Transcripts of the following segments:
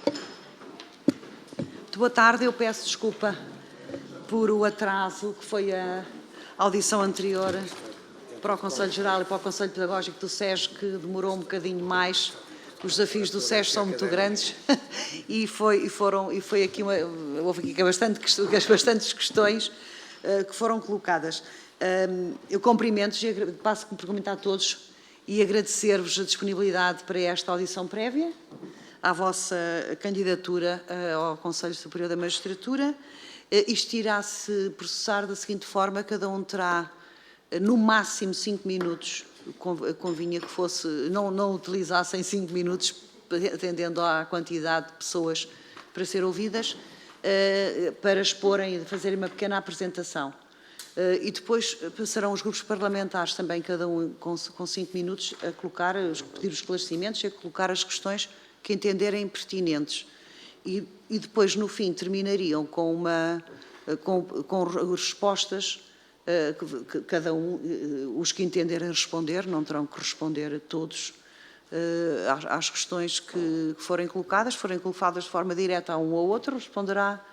Muito boa tarde, eu peço desculpa por o atraso que foi a audição anterior para o Conselho Geral e para o Conselho Pedagógico do SES, que demorou um bocadinho mais. Os desafios do SES são muito grandes e houve aqui bastantes questões que foram colocadas. Eu cumprimento-vos e passo a cumprimentar a todos e agradecer-vos a disponibilidade para esta audição prévia, à vossa candidatura ao Conselho Superior da Magistratura. Isto irá-se processar da seguinte forma: cada um terá no máximo 5 minutos, convinha que fosse, não utilizassem 5 minutos, atendendo à quantidade de pessoas para ser ouvidas, para exporem, fazerem uma pequena apresentação. E depois passarão os grupos parlamentares também, cada um com 5 minutos, a colocar, pedir os esclarecimentos e a colocar as questões que entenderem pertinentes. E depois, no fim, terminariam com respostas, cada um, os que entenderem responder, não terão que responder a todos às questões que forem colocadas de forma direta a um ou outro, responderá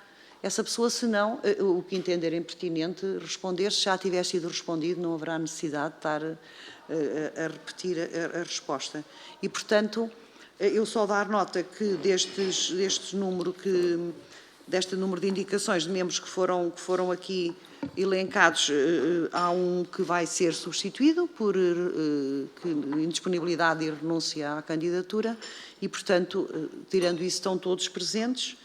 essa pessoa. Se não, o que entenderem pertinente responder. Se já tiver sido respondido, não haverá necessidade de estar a repetir a resposta. E, portanto, eu só dar nota que deste número de indicações de membros que foram aqui elencados, há um que vai ser substituído por indisponibilidade e renúncia à candidatura e, portanto, tirando isso, estão todos presentes.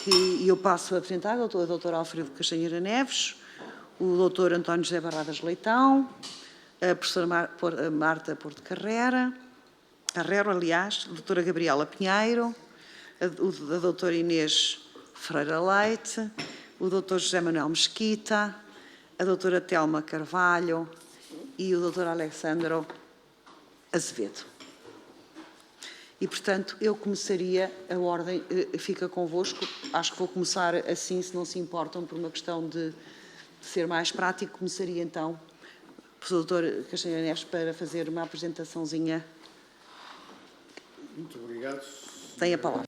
E eu passo a apresentar o Dr. Alfredo Castanheira Neves, o Dr. António José Barradas Leitão, a professora Marta Porto Carrero, aliás, a doutora Gabriela Pinheiro, a doutora Inês Ferreira Leite, o doutor José Manuel Mesquita, a doutora Telma Carvalho e o doutor Alexandro Azevedo. E, portanto, eu começaria, a ordem fica convosco, acho que vou começar assim, se não se importam, por uma questão de ser mais prático. Começaria então, professor doutor Castanheira Neves, para fazer uma apresentaçãozinha. Muito obrigado. Tem a palavra.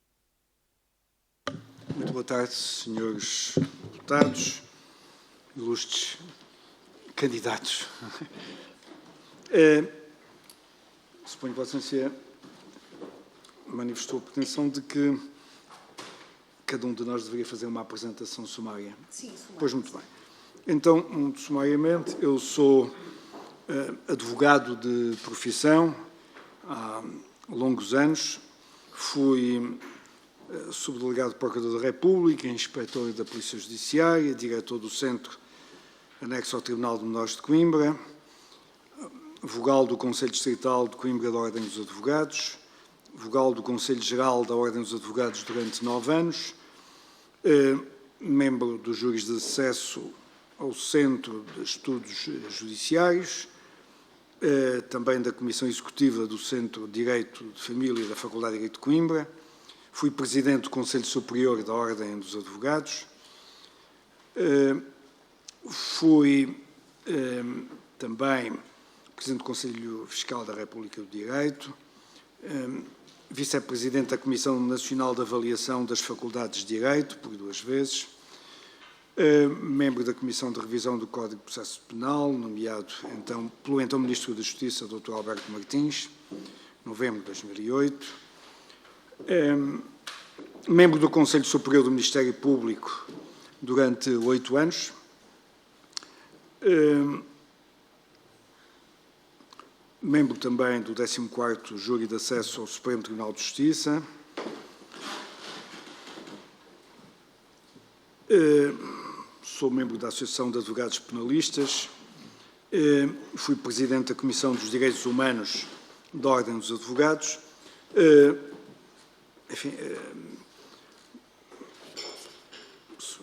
Muito boa tarde, senhores deputados, ilustres candidatos. Suponho que Vossa Excelência manifestou a pretensão de que cada um de nós deveria fazer uma apresentação sumária. Sim, sumária. Pois, muito bem. Então, muito sumariamente, eu sou advogado de profissão há longos anos, fui subdelegado do Procurador da República, inspetor da Polícia Judiciária, diretor do Centro Anexo ao Tribunal de Menores de Coimbra, vogal do Conselho Distrital de Coimbra da Ordem dos Advogados, vogal do Conselho Geral da Ordem dos Advogados durante 9 anos, membro dos júris de acesso ao Centro de Estudos Judiciários, também da Comissão Executiva do Centro de Direito de Família da Faculdade de Direito de Coimbra, fui presidente do Conselho Superior da Ordem dos Advogados, fui também presidente do Conselho Fiscal da República do Direito, vice-presidente da Comissão Nacional de Avaliação das Faculdades de Direito, por 2 vezes, membro da Comissão de Revisão do Código de Processo Penal, nomeado pelo então Ministro da Justiça, Dr. Alberto Martins, novembro de 2008, membro do Conselho Superior do Ministério Público durante 8 anos, membro também do 14º Júri de Acesso ao Supremo Tribunal de Justiça, sou membro da Associação de Advogados Penalistas, fui presidente da Comissão dos Direitos Humanos da Ordem dos Advogados, enfim,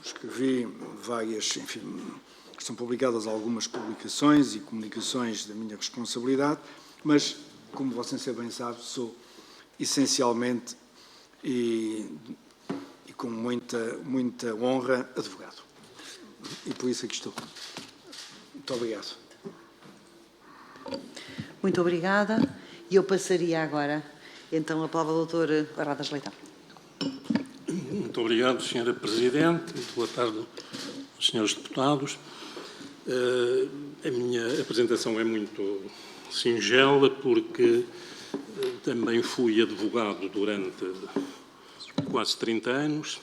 escrevi várias, enfim, que são publicadas algumas publicações e comunicações da minha responsabilidade, mas, como Vossa Excelência bem sabe, sou essencialmente e com muita honra advogado. E por isso aqui estou. Muito obrigado. Muito obrigada. E eu passaria agora, então, a palavra ao Dr. Barradas Leitão. Muito obrigado, Sra. Presidente. Muito boa tarde aos senhores deputados. A minha apresentação é muito singela, porque também fui advogado durante quase 30 anos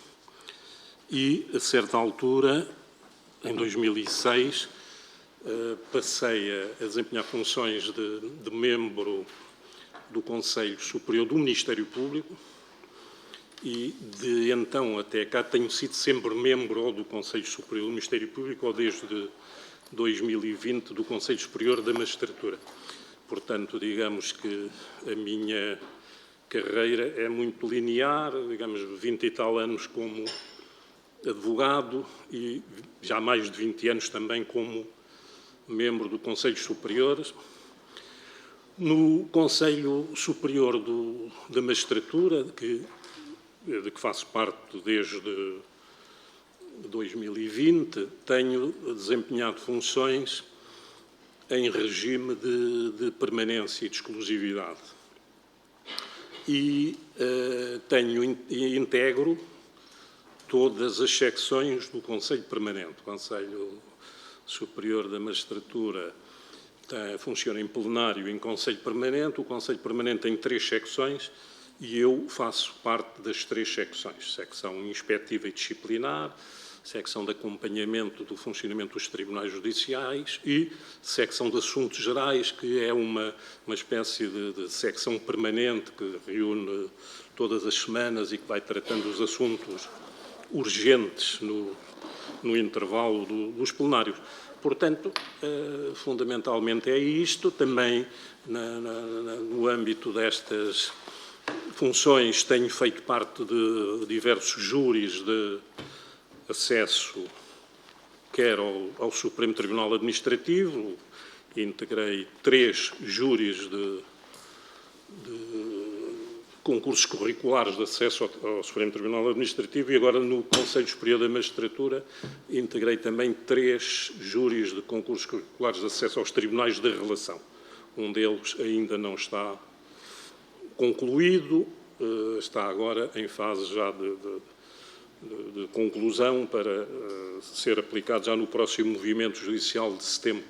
e, a certa altura, em 2006, passei a desempenhar funções de membro do Conselho Superior do Ministério Público e, de então até cá, tenho sido sempre membro ou do Conselho Superior do Ministério Público ou, desde 2020, do Conselho Superior da Magistratura. Portanto, digamos que a minha carreira é muito linear, digamos, 20 e tal anos como advogado e já mais de 20 anos também como membro do Conselho Superior. No Conselho Superior da Magistratura, de que faço parte desde 2020, tenho desempenhado funções em regime de permanência e de exclusividade. E integro todas as secções do Conselho Permanente. O Conselho Superior da Magistratura funciona em plenário e em Conselho Permanente. O Conselho Permanente tem 3 secções e eu faço parte das 3 secções. Secção inspectiva e disciplinar, secção de acompanhamento do funcionamento dos tribunais judiciais e secção de assuntos gerais, que é uma espécie de secção permanente que reúne todas as semanas e que vai tratando os assuntos urgentes no intervalo dos plenários. Portanto, fundamentalmente é isto. Também, no âmbito destas funções, tenho feito parte de diversos júris de acesso, quer ao Supremo Tribunal Administrativo, integrei 3 júris de concursos curriculares de acesso ao Supremo Tribunal Administrativo e agora no Conselho Superior da Magistratura integrei também 3 júris de concursos curriculares de acesso aos tribunais de relação. Um deles ainda não está concluído, está agora em fase já de conclusão para ser aplicado já no próximo movimento judicial de setembro.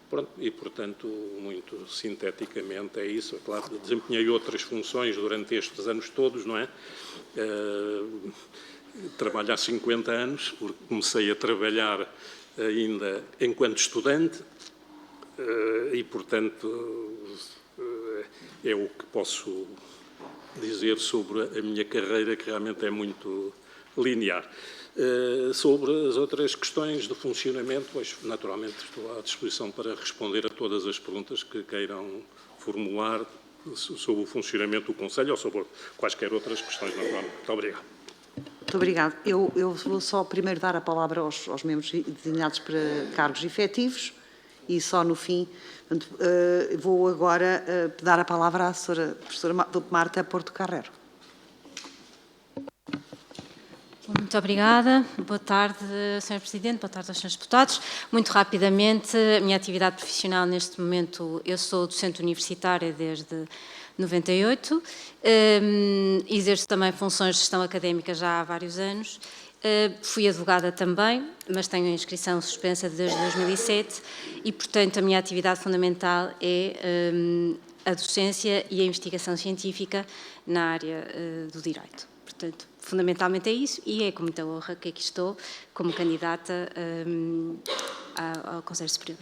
Pronto, e, portanto, muito sinteticamente é isso. É claro, desempenhei outras funções durante estes anos todos, não é? Trabalho há 50 anos, porque comecei a trabalhar ainda enquanto estudante e, portanto, é o que posso dizer sobre a minha carreira, que realmente é muito linear. Sobre as outras questões de funcionamento, pois, naturalmente, estou à disposição para responder a todas as perguntas que queiram formular sobre o funcionamento do Conselho ou sobre quaisquer outras questões, naturalmente. Muito obrigado. Muito obrigado. Eu vou só primeiro dar a palavra aos membros designados para cargos efetivos e só no fim. Portanto, vou agora dar a palavra à professora Marta Porto Carrero. Muito obrigada. Boa tarde, Sr. Presidente, boa tarde aos senhores deputados. Muito rapidamente, a minha atividade profissional neste momento, eu sou docente universitária desde 98, exerço também funções de gestão académica já há vários anos, fui advogada também, mas tenho a inscrição suspensa desde 2007 e, portanto, a minha atividade fundamental é a docência e a investigação científica na área do direito. Portanto, fundamentalmente é isso e é com muita honra que aqui estou como candidata ao Conselho Superior.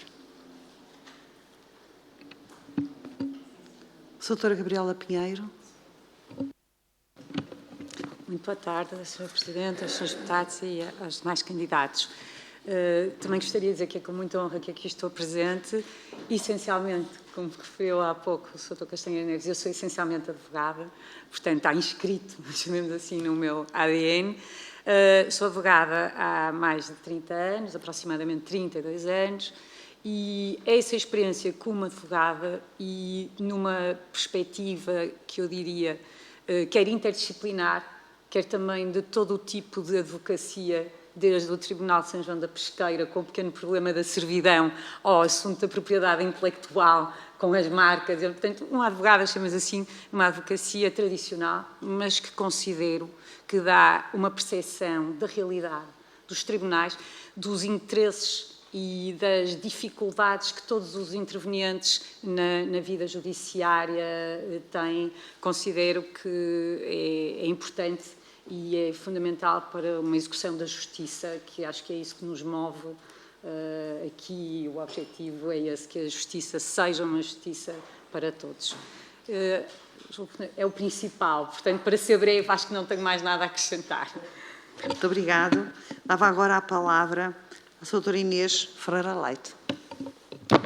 Doutora Gabriela Pinheiro. Muito boa tarde, Sr. Presidente, aos senhores deputados e aos demais candidatos. Também gostaria de dizer que é com muita honra que aqui estou presente. Essencialmente, como referiu há pouco o Sr. Castanheira Neves, eu sou essencialmente advogada, portanto está inscrito, chamemos assim, no meu ADN. Sou advogada há mais de 30 anos, aproximadamente 32 anos, e essa experiência como advogada e numa perspectiva que eu diria quer interdisciplinar, quer também de todo o tipo de advocacia desde o Tribunal de São João da Pesqueira, com o pequeno problema da servidão, ao assunto da propriedade intelectual, com as marcas. Portanto, uma advogada, chamamos assim, uma advocacia tradicional, mas que considero que dá uma percepção da realidade dos tribunais, dos interesses e das dificuldades que todos os intervenientes na vida judiciária têm. Considero que é importante e é fundamental para uma execução da justiça, que acho que é isso que nos move aqui. O objetivo é esse, que a justiça seja uma justiça para todos. É o principal, portanto, para ser breve, acho que não tenho mais nada a acrescentar. Muito obrigado. Dava agora a palavra à doutora Inês Ferreira Leite.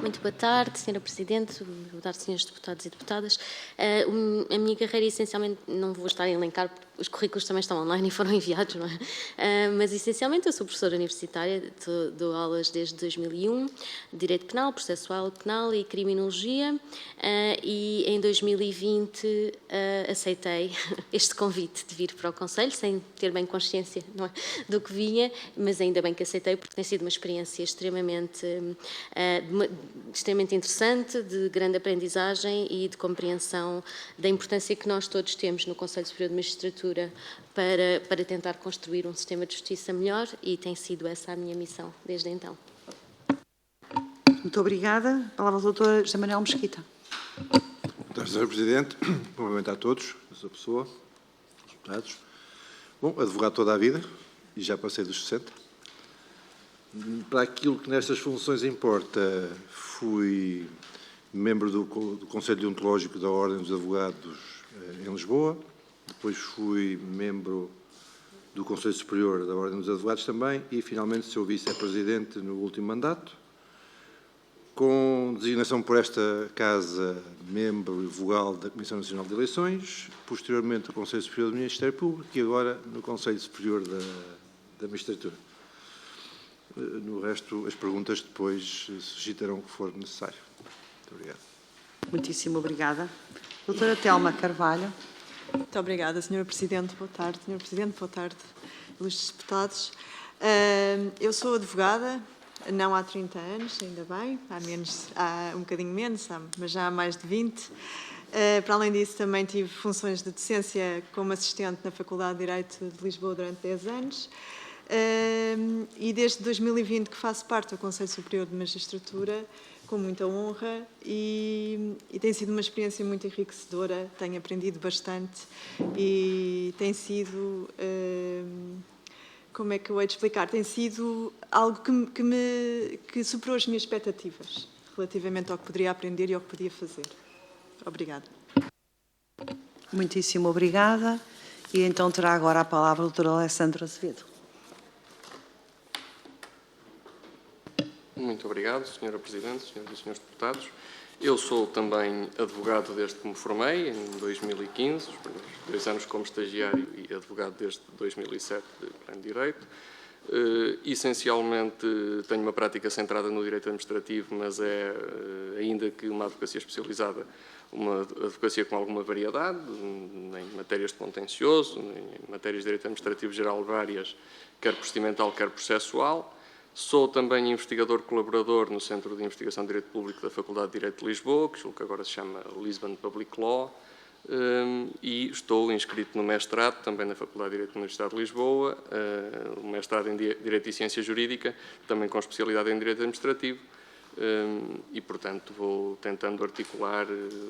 Muito boa tarde, Sra. Presidente, boa tarde, Srs. Deputados e Deputadas. A minha carreira, essencialmente, não vou estar a elencar, porque os currículos também estão online e foram enviados, não é? Mas, essencialmente, eu sou professora universitária, dou aulas desde 2001, Direito Penal, Processual Penal e Criminologia, e em 2020 aceitei este convite de vir para o Conselho, sem ter bem consciência, não é, do que vinha, mas ainda bem que aceitei, porque tem sido uma experiência extremamente interessante, de grande aprendizagem e de compreensão da importância que nós todos temos no Conselho Superior de Magistratura para tentar construir um sistema de justiça melhor, e tem sido essa a minha missão desde então. Muito obrigada. A palavra ao doutor José Manuel Mesquita. Boa tarde, Sr. Presidente. Cumprimentar a todos, a sua pessoa, os deputados. Bom, advogado toda a vida, e já passei dos 60. Para aquilo que nestas funções importa, fui membro do Conselho Deontológico da Ordem dos Advogados em Lisboa, depois fui membro do Conselho Superior da Ordem dos Advogados também, e finalmente sou vice-presidente no último mandato, com designação por esta Casa, membro vogal da Comissão Nacional de Eleições, posteriormente do Conselho Superior do Ministério Público e agora no Conselho Superior da Magistratura. No resto, as perguntas depois suscitarão o que for necessário. Muito obrigado. Muitíssimo obrigada. Doutora Telma Carvalho. Muito obrigada, Sra. Presidente. Boa tarde, Sr. Presidente. Boa tarde, ilustres deputados. Eu sou advogada, não há 30 anos, ainda bem, há um bocadinho menos, mas já há mais de 20. Para além disso, também tive funções de docência como assistente na Faculdade de Direito de Lisboa durante 10 anos. E desde 2020 que faço parte do Conselho Superior de Magistratura, com muita honra, e tem sido uma experiência muito enriquecedora, tenho aprendido bastante e tem sido, como é que eu hei de explicar, tem sido algo que superou as minhas expectativas relativamente ao que poderia aprender e ao que podia fazer. Obrigada. Muitíssimo obrigada. E então terá agora a palavra o doutor Alessandro Azevedo. Muito obrigado, Sra. Presidente, Sras. e Srs. Deputados. Eu sou também advogado desde que me formei, em 2015, os primeiros 2 anos como estagiário e advogado desde 2007 de pleno direito. Essencialmente tenho uma prática centrada no direito administrativo, mas é, ainda que uma advocacia especializada, uma advocacia com alguma variedade, em matérias de contencioso, em matérias de direito administrativo geral várias, quer procedimental, quer processual. Sou também investigador colaborador no Centro de Investigação de Direito Público da Faculdade de Direito de Lisboa, que julgo que agora se chama Lisbon Public Law, e estou inscrito no mestrado, também na Faculdade de Direito da Universidade de Lisboa, um mestrado em Direito e Ciência Jurídica, também com especialidade em Direito Administrativo, e, portanto, vou tentando articular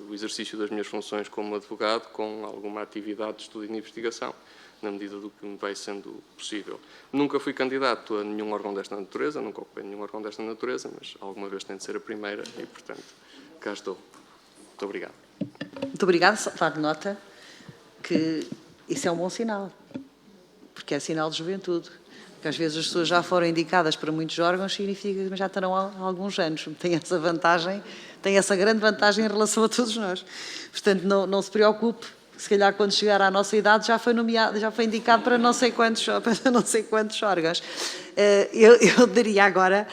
o exercício das minhas funções como advogado com alguma atividade de estudo e de investigação, na medida do que me vai sendo possível. Nunca fui candidato a nenhum órgão desta natureza, nunca ocupei nenhum órgão desta natureza, mas alguma vez tenho de ser a primeira e, portanto, cá estou. Muito obrigado. Muito obrigada. Só dar nota que isso é um bom sinal, porque é sinal de juventude. Porque às vezes as pessoas já foram indicadas para muitos órgãos, significa que já estarão há alguns anos. Tem essa vantagem, tem essa grande vantagem em relação a todos nós. Portanto, não se preocupe. Se calhar, quando chegar à nossa idade, já foi nomeado, já foi indicado para não sei quantos órgãos. Eu daria agora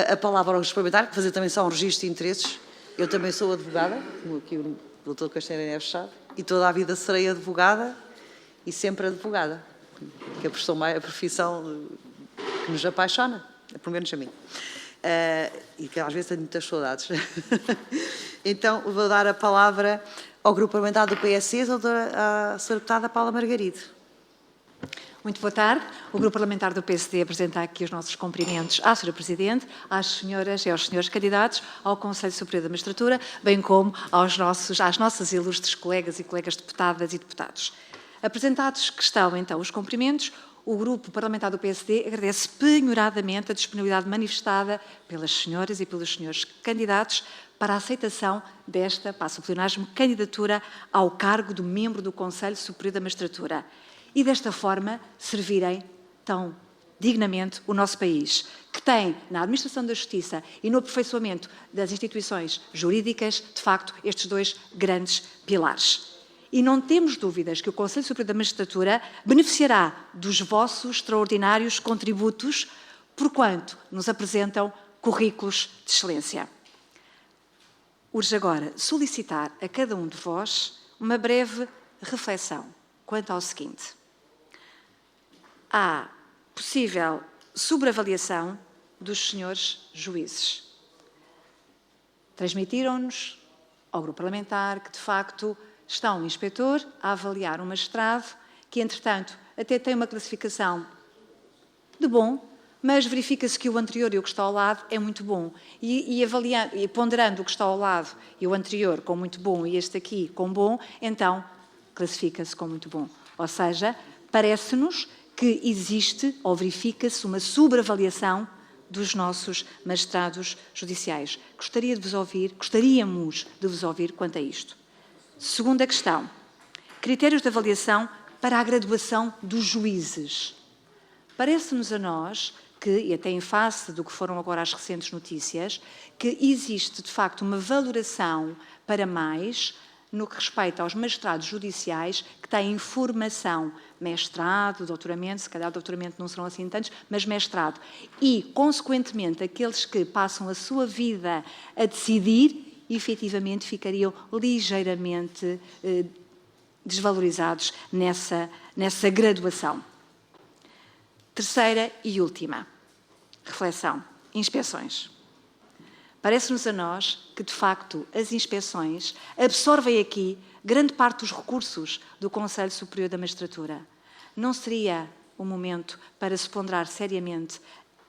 a palavra ao parlamentar, que fazer também só um registro de interesses. Eu também sou advogada, como aqui o doutor Castanheira Neves sabe, e toda a vida serei advogada e sempre advogada. Que a profissão que nos apaixona, pelo menos a mim. E que às vezes tenho muitas saudades. Então, vou dar a palavra ao Grupo Parlamentar do PSD, a Sra. Deputada Paula Margarido. Muito boa tarde. O Grupo Parlamentar do PSD apresenta aqui os nossos cumprimentos à Sra. Presidente, às senhoras e aos senhores candidatos ao Conselho Superior da Magistratura, bem como às nossas ilustres colegas e colegas deputadas e deputados. Apresentados que estão, então, os cumprimentos, o Grupo Parlamentar do PSD agradece penhoradamente a disponibilidade manifestada pelas senhoras e pelos senhores candidatos para a aceitação desta, passo o pleonasmo, candidatura ao cargo de membro do Conselho Superior da Magistratura e, desta forma, servirem tão dignamente o nosso país, que tem, na administração da justiça e no aperfeiçoamento das instituições jurídicas, de facto, estes dois grandes pilares. E não temos dúvidas que o Conselho Superior da Magistratura beneficiará dos vossos extraordinários contributos, porquanto nos apresentam currículos de excelência. Urge agora solicitar a cada um de vós uma breve reflexão quanto ao seguinte. Há possível sobreavaliação dos senhores juízes. Transmitiram-nos ao grupo parlamentar que, de facto, está um inspetor a avaliar um magistrado que, entretanto, até tem uma classificação de bom, mas verifica-se que o anterior e o que está ao lado é muito bom. E ponderando o que está ao lado e o anterior com muito bom e este aqui com bom, então classifica-se com muito bom. Ou seja, parece-nos que existe ou verifica-se uma sobreavaliação dos nossos magistrados judiciais. Gostaríamos de vos ouvir quanto a isto. Segunda questão. Critérios de avaliação para a graduação dos juízes. Parece-nos a nós que, e até em face do que foram agora as recentes notícias, que existe, de facto, uma valoração para mais no que respeita aos magistrados judiciais que têm formação, mestrado, doutoramento, se calhar doutoramento não serão assim tantos, mas mestrado. E, consequentemente, aqueles que passam a sua vida a decidir, efetivamente ficariam ligeiramente desvalorizados nessa graduação. Terceira e última reflexão. Inspeções. Parece-nos a nós que, de facto, as inspeções absorvem aqui grande parte dos recursos do Conselho Superior da Magistratura. Não seria o momento para se ponderar seriamente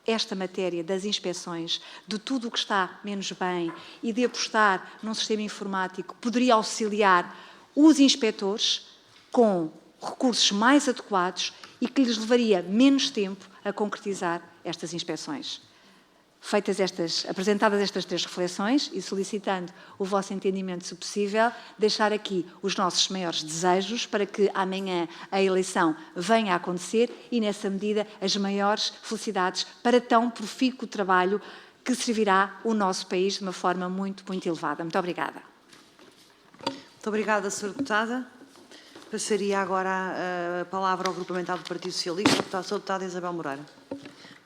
esta matéria das inspeções, de tudo o que está menos bem e de apostar num sistema informático que poderia auxiliar os inspectores com recursos mais adequados e que lhes levaria menos tempo a concretizar estas inspeções. Apresentadas estas três reflexões e solicitando o vosso entendimento, se possível, deixar aqui os nossos maiores desejos para que amanhã a eleição venha a acontecer e, nessa medida, as maiores felicidades para tão profícuo trabalho que servirá o nosso país de uma forma muito, muito elevada. Muito obrigada. Muito obrigada, Sra. Deputada. Passaria agora a palavra ao Grupo Parlamentar do Partido Socialista, a Sra. Deputada Isabel Moreira.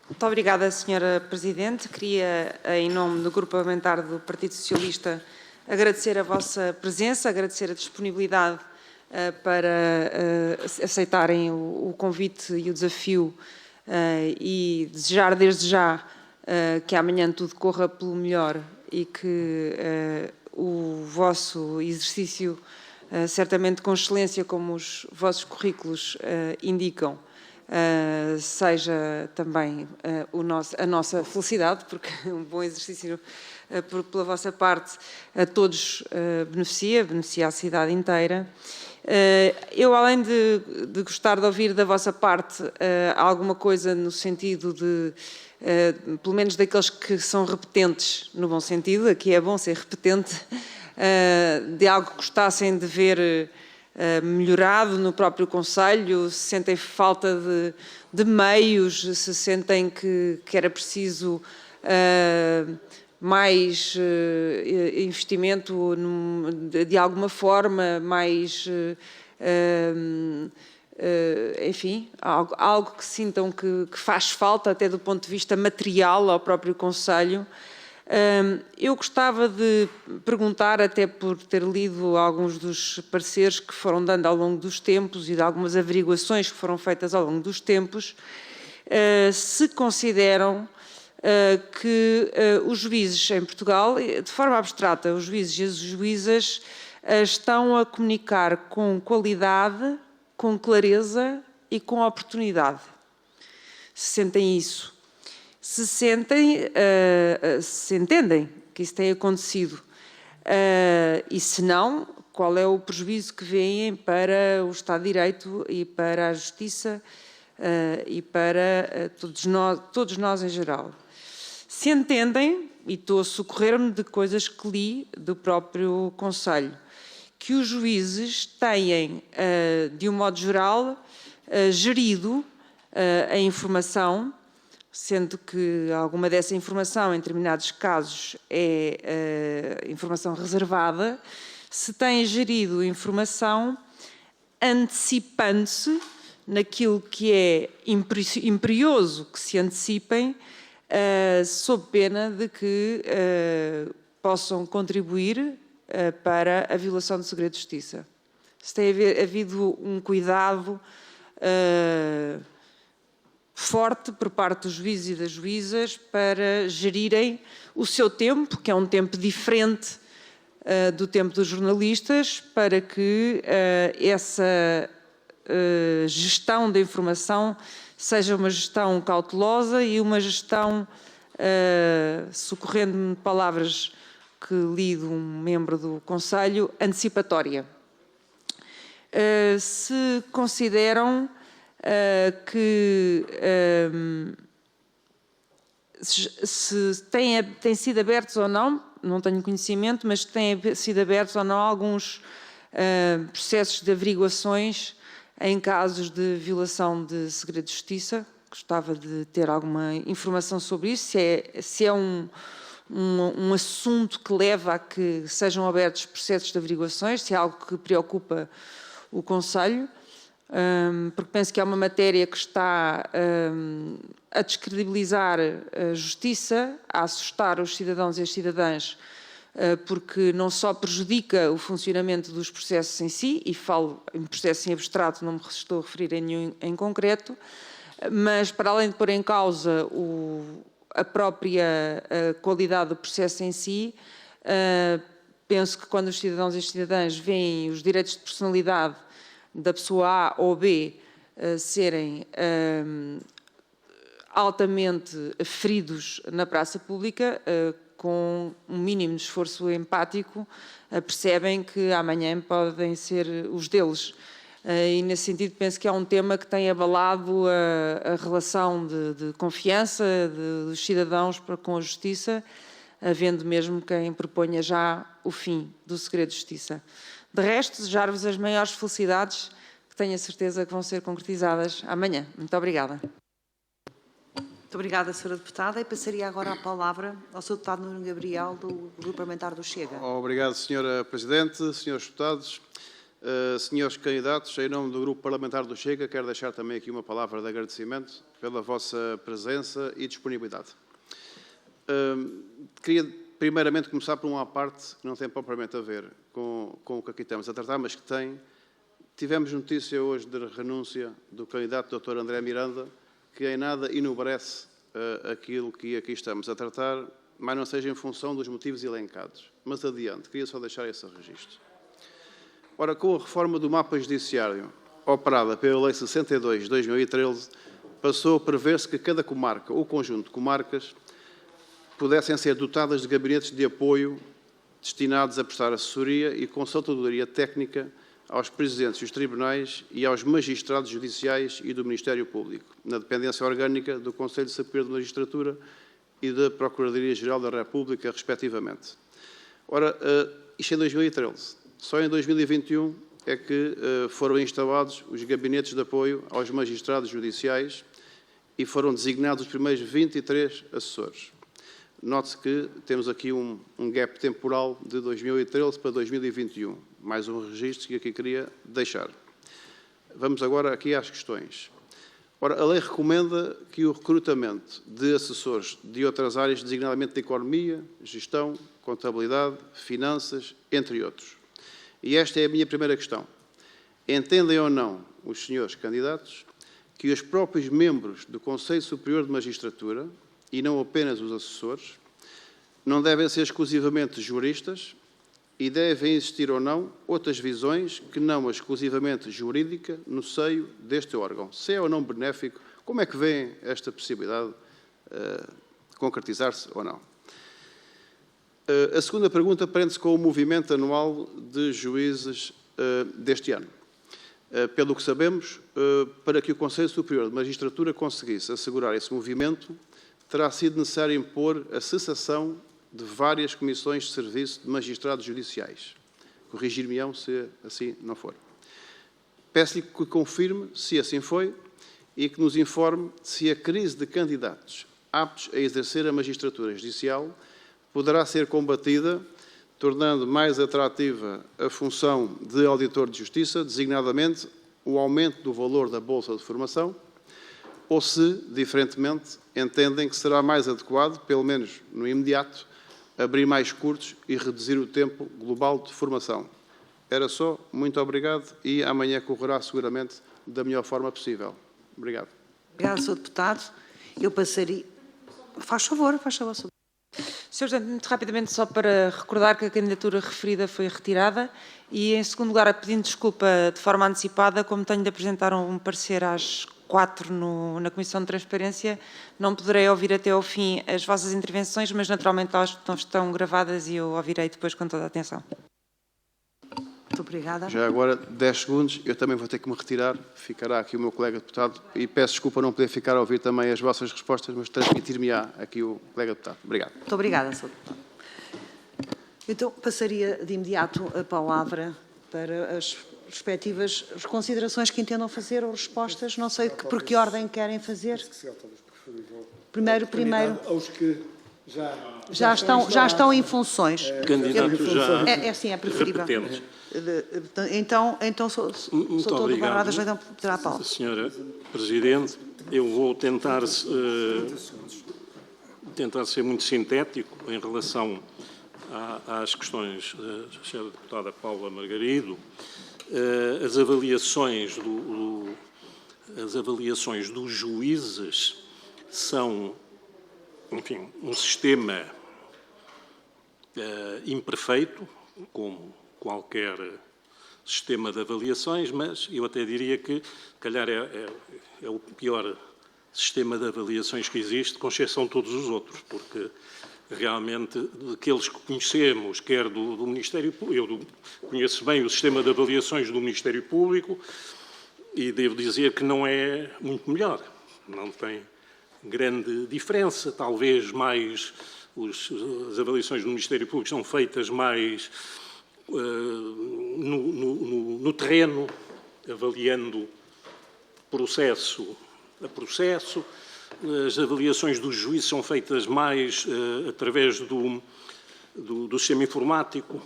Muito obrigada, Sra. Presidente. Queria, em nome do Grupo Parlamentar do Partido Socialista, agradecer a vossa presença, agradecer a disponibilidade para aceitarem o convite e o desafio e desejar desde já que amanhã tudo corra pelo melhor e que o vosso exercício, certamente com excelência, como os vossos currículos indicam, seja também a nossa felicidade, porque um bom exercício pela vossa parte a todos beneficia a cidade inteira. Eu, além de gostar de ouvir da vossa parte alguma coisa no sentido de, pelo menos daqueles que são repetentes, no bom sentido, aqui é bom ser repetente, de algo que gostassem de ver melhorado no próprio Conselho, se sentem falta de meios, se sentem que era preciso mais investimento de alguma forma, mais, enfim, algo que sintam que faz falta até do ponto de vista material ao próprio Conselho. Eu gostava de perguntar, até por ter lido alguns dos pareceres que foram dando ao longo dos tempos e de algumas averiguações que foram feitas ao longo dos tempos, se consideram que os juízes em Portugal, de forma abstrata, os juízes e as juízas estão a comunicar com qualidade, com clareza e com oportunidade. Se sentem isso. Se sentem, se entendem que isso tem acontecido. E se não, qual é o prejuízo que veem para o Estado de Direito e para a Justiça e para todos nós em geral. Se entendem, e estou a socorrer-me de coisas que li do próprio Conselho, que os juízes têm, de um modo geral, gerido a informação, sendo que alguma dessa informação, em determinados casos, é informação reservada, se têm gerido a informação antecipando-se naquilo que é imperioso que se antecipem, sob pena de que possam contribuir para a violação do segredo de justiça. Se tem havido um cuidado forte por parte dos juízes e das juízas para gerirem o seu tempo, que é um tempo diferente do tempo dos jornalistas, para que essa gestão da informação seja uma gestão cautelosa e uma gestão, socorrendo-me de palavras que li de um membro do Conselho, antecipatória. Se consideram que se têm sido abertos ou não tenho conhecimento, mas têm sido abertos ou não alguns processos de averiguações em casos de violação de segredo de justiça. Gostava de ter alguma informação sobre isso, se é um assunto que leva a que sejam abertos processos de averiguações, se é algo que preocupa o Conselho, porque penso que é uma matéria que está a descredibilizar a justiça, a assustar os cidadãos e as cidadãs, porque não só prejudica o funcionamento dos processos em si, e falo em processo em abstrato, não me estou a referir a nenhum em concreto, mas para além de pôr em causa a própria qualidade do processo em si, penso que quando os cidadãos e as cidadãs veem os direitos de personalidade da pessoa A ou B serem altamente feridos na praça pública, com um mínimo de esforço empático, percebem que amanhã podem ser os deles. E, nesse sentido, penso que é um tema que tem abalado a relação de confiança dos cidadãos com a justiça, havendo mesmo quem proponha já o fim do segredo de justiça. De resto, desejar-vos as maiores felicidades, que tenho a certeza que vão ser concretizadas amanhã. Muito obrigada. Muito obrigada, Sra. Deputada. E passaria agora a palavra ao Sr. Deputado Nuno Gabriel, do Grupo Parlamentar do Chega. Obrigado, Sra. Presidente, Srs. Deputados, senhores candidatos. Em nome do Grupo Parlamentar do Chega, quero deixar também aqui uma palavra de agradecimento pela vossa presença e disponibilidade. Queria primeiramente começar por uma parte que não tem propriamente a ver com o que aqui estamos a tratar, mas que tem. Tivemos notícia hoje da renúncia do candidato Dr. André Miranda, que em nada enobrece aquilo que aqui estamos a tratar, mas não seja em função dos motivos elencados. Mas adiante, queria só deixar esse registro. Ora, com a reforma do mapa judiciário, operada pela Lei 62 de 2013, passou a prever-se que cada comarca ou conjunto de comarcas pudessem ser dotadas de gabinetes de apoio destinados a prestar assessoria e consultadoria técnica aos presidentes dos tribunais e aos magistrados judiciais e do Ministério Público, na dependência orgânica do Conselho Superior de Magistratura e da Procuradoria-Geral da República, respectivamente. Ora, isto em 2013. Só em 2021 é que foram instalados os gabinetes de apoio aos magistrados judiciais e foram designados os primeiros 23 assessores. Note-se que temos aqui um gap temporal de 2013 para 2021. Mais um registro que aqui queria deixar. Vamos agora aqui às questões. Ora, a lei recomenda que o recrutamento de assessores de outras áreas, designadamente de economia, gestão, contabilidade, finanças, entre outros. E esta é a minha primeira questão. Entendem ou não os senhores candidatos que os próprios membros do Conselho Superior de Magistratura, e não apenas os assessores, não devem ser exclusivamente juristas e devem existir ou não outras visões que não a exclusivamente jurídica no seio deste órgão. Se é ou não benéfico, como é que vê esta possibilidade concretizar-se ou não? A segunda pergunta prende-se com o movimento anual de juízes deste ano. Pelo que sabemos, para que o Conselho Superior de Magistratura conseguisse assegurar esse movimento, terá sido necessário impor a cessação de várias comissões de serviço de magistrados judiciais. Corrigir-me-ão se assim não for. Peço-lhe que confirme se assim foi e que nos informe se a crise de candidatos aptos a exercer a magistratura judicial poderá ser combatida, tornando mais atrativa a função de auditor de justiça, designadamente o aumento do valor da bolsa de formação, ou se, diferentemente, entendem que será mais adequado, pelo menos no imediato, abrir mais cursos e reduzir o tempo global de formação. Era só, muito obrigado e amanhã correrá seguramente da melhor forma possível. Obrigado. Obrigada, Sr. Deputado. Eu passaria... Faz favor, Sr. Sr. Presidente, muito rapidamente, só para recordar que a candidatura referida foi retirada e, em segundo lugar, pedindo desculpa de forma antecipada, como tenho de apresentar um parecer às 4 na Comissão de Transparência, não poderei ouvir até ao fim as vossas intervenções, mas naturalmente elas estão gravadas e eu ouvirei depois com toda a atenção. Muito obrigada. Já agora, 10 segundos, eu também vou ter que me retirar, ficará aqui o meu colega deputado, e peço desculpa não poder ficar a ouvir também as vossas respostas, mas transmitir-me-á aqui o colega deputado. Obrigado. Muito obrigada, Sr. Deputado. Então, passaria de imediato a palavra para as respectivas considerações que entendam fazer ou respostas. Não sei por que ordem querem fazer. Primeiro. Aos que já estão em funções. Candidato já. É preferível. Repetentes. Então sou todo barrado, já então terá a palavra. Senhora Presidente, eu vou tentar ser muito sintético em relação às questões da senhora deputada Paula Margarido. As avaliações dos juízes são, enfim, um sistema imperfeito, como qualquer sistema de avaliações, mas eu até diria que, se calhar, é o pior sistema de avaliações que existe, com exceção de todos os outros, porque realmente, daqueles que conhecemos, quer do Ministério Público, eu conheço bem o sistema de avaliações do Ministério Público e devo dizer que não é muito melhor, não tem grande diferença, talvez mais as avaliações do Ministério Público são feitas mais no terreno, avaliando processo a processo. As avaliações dos juízes são feitas mais através do sistema informático,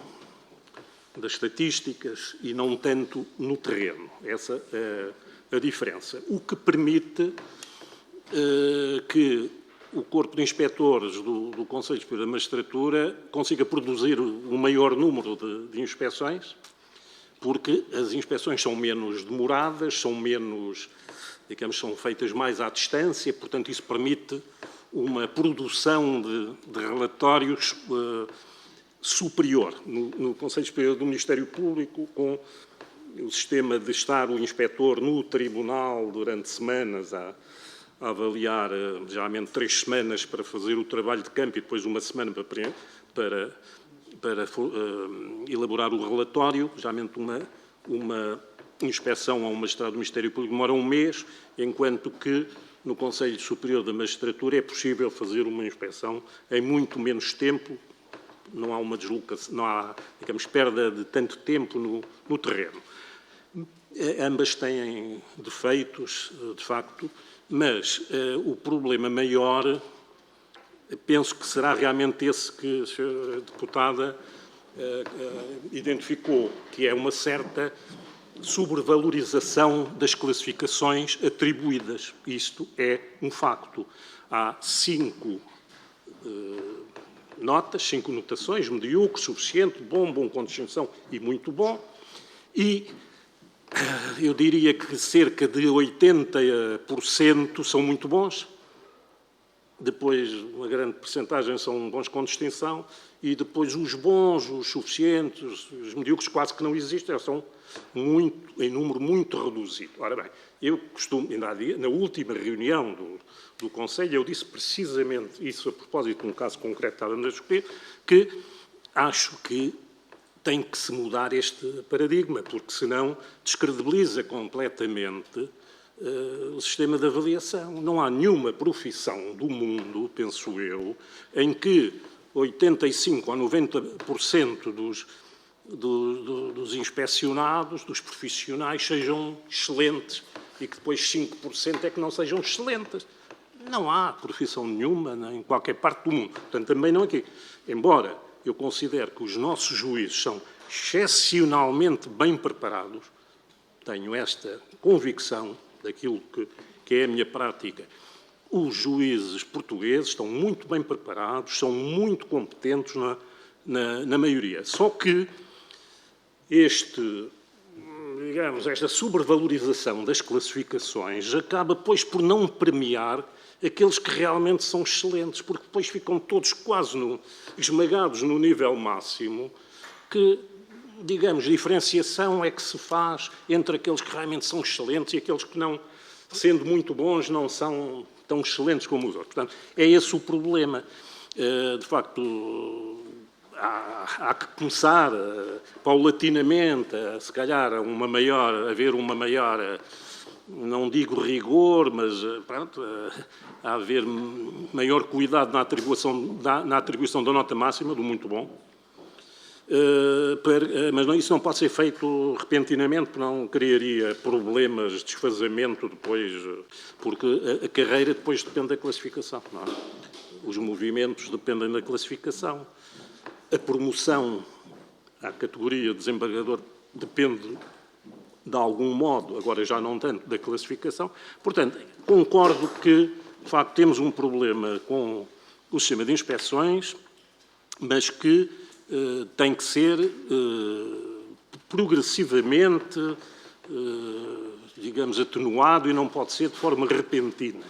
das estatísticas, e não tanto no terreno. Essa é a diferença. O que permite que o Corpo de Inspectores do Conselho Superior da Magistratura consiga produzir um maior número de inspeções, porque as inspeções são menos demoradas, são menos, digamos, são feitas mais à distância, portanto, isso permite uma produção de relatórios superior. No Conselho Superior do Ministério Público, com o sistema de estar o inspetor no tribunal durante semanas a avaliar, geralmente 3 semanas para fazer o trabalho de campo e depois uma semana para elaborar o relatório, geralmente uma inspeção a um magistrado do Ministério Público demora 1 mês, enquanto que no Conselho Superior da Magistratura é possível fazer uma inspeção em muito menos tempo, não há uma deslocação, não há, digamos, perda de tanto tempo no terreno. Ambas têm defeitos, de facto, mas o problema maior, penso que será realmente esse que a senhora deputada identificou, que é uma certa sobrevalorização das classificações atribuídas. Isto é um facto. Há 5 notas, 5 notações: medíocre, suficiente, bom com distinção e muito bom, e eu diria que cerca de 80% são muito bons, depois uma grande percentagem são bons com distinção, e depois os bons, os suficientes, os medíocres quase que não existem, são em número muito reduzido. Ora bem, eu costumo, ainda há dia, na última reunião do Conselho, eu disse precisamente isso a propósito de um caso concreto que estávamos a discutir, que acho que tem que se mudar este paradigma, porque senão descredibiliza completamente o sistema de avaliação. Não há nenhuma profissão do mundo, penso eu, em que 85% ou 90% dos inspecionados, dos profissionais, sejam excelentes e que depois 5% é que não sejam excelentes. Não há profissão nenhuma em qualquer parte do mundo. Portanto, também não aqui. Embora eu considere que os nossos juízes são excepcionalmente bem preparados, tenho esta convicção daquilo que é a minha prática. Os juízes portugueses estão muito bem preparados, são muito competentes na maioria. Só que esta sobrevalorização das classificações acaba, pois, por não premiar aqueles que realmente são excelentes, porque depois ficam todos quase esmagados no nível máximo, que, digamos, diferenciação é que se faz entre aqueles que realmente são excelentes e aqueles que, não, sendo muito bons, não são tão excelentes como os outros. Portanto, é esse o problema. De facto, há que começar paulatinamente, se calhar, a haver uma maior, não digo rigor, mas pronto, a haver maior cuidado na atribuição da nota máxima, do muito bom. Mas isso não pode ser feito repentinamente, porque não criaria problemas, desfazamento depois, porque a carreira depois depende da classificação. Não é? Os movimentos dependem da classificação. A promoção à categoria de desembargador depende, de algum modo, agora já não tanto, da classificação. Portanto, concordo que, de facto, temos um problema com o sistema de inspeções, mas que tem que ser progressivamente, digamos, atenuado e não pode ser de forma repentina.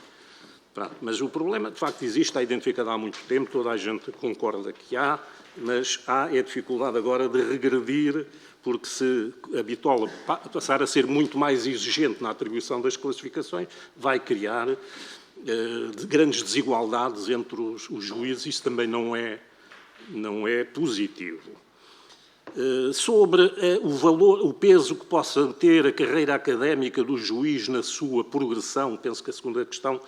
Pronto, mas o problema, de facto, existe, está identificado há muito tempo, toda a gente concorda que há, mas há a dificuldade agora de regredir, porque se a bitola passar a ser muito mais exigente na atribuição das classificações, vai criar grandes desigualdades entre os juízes, isso também não é positivo. Sobre o peso que possa ter a carreira académica do juiz na sua progressão, penso que a segunda questão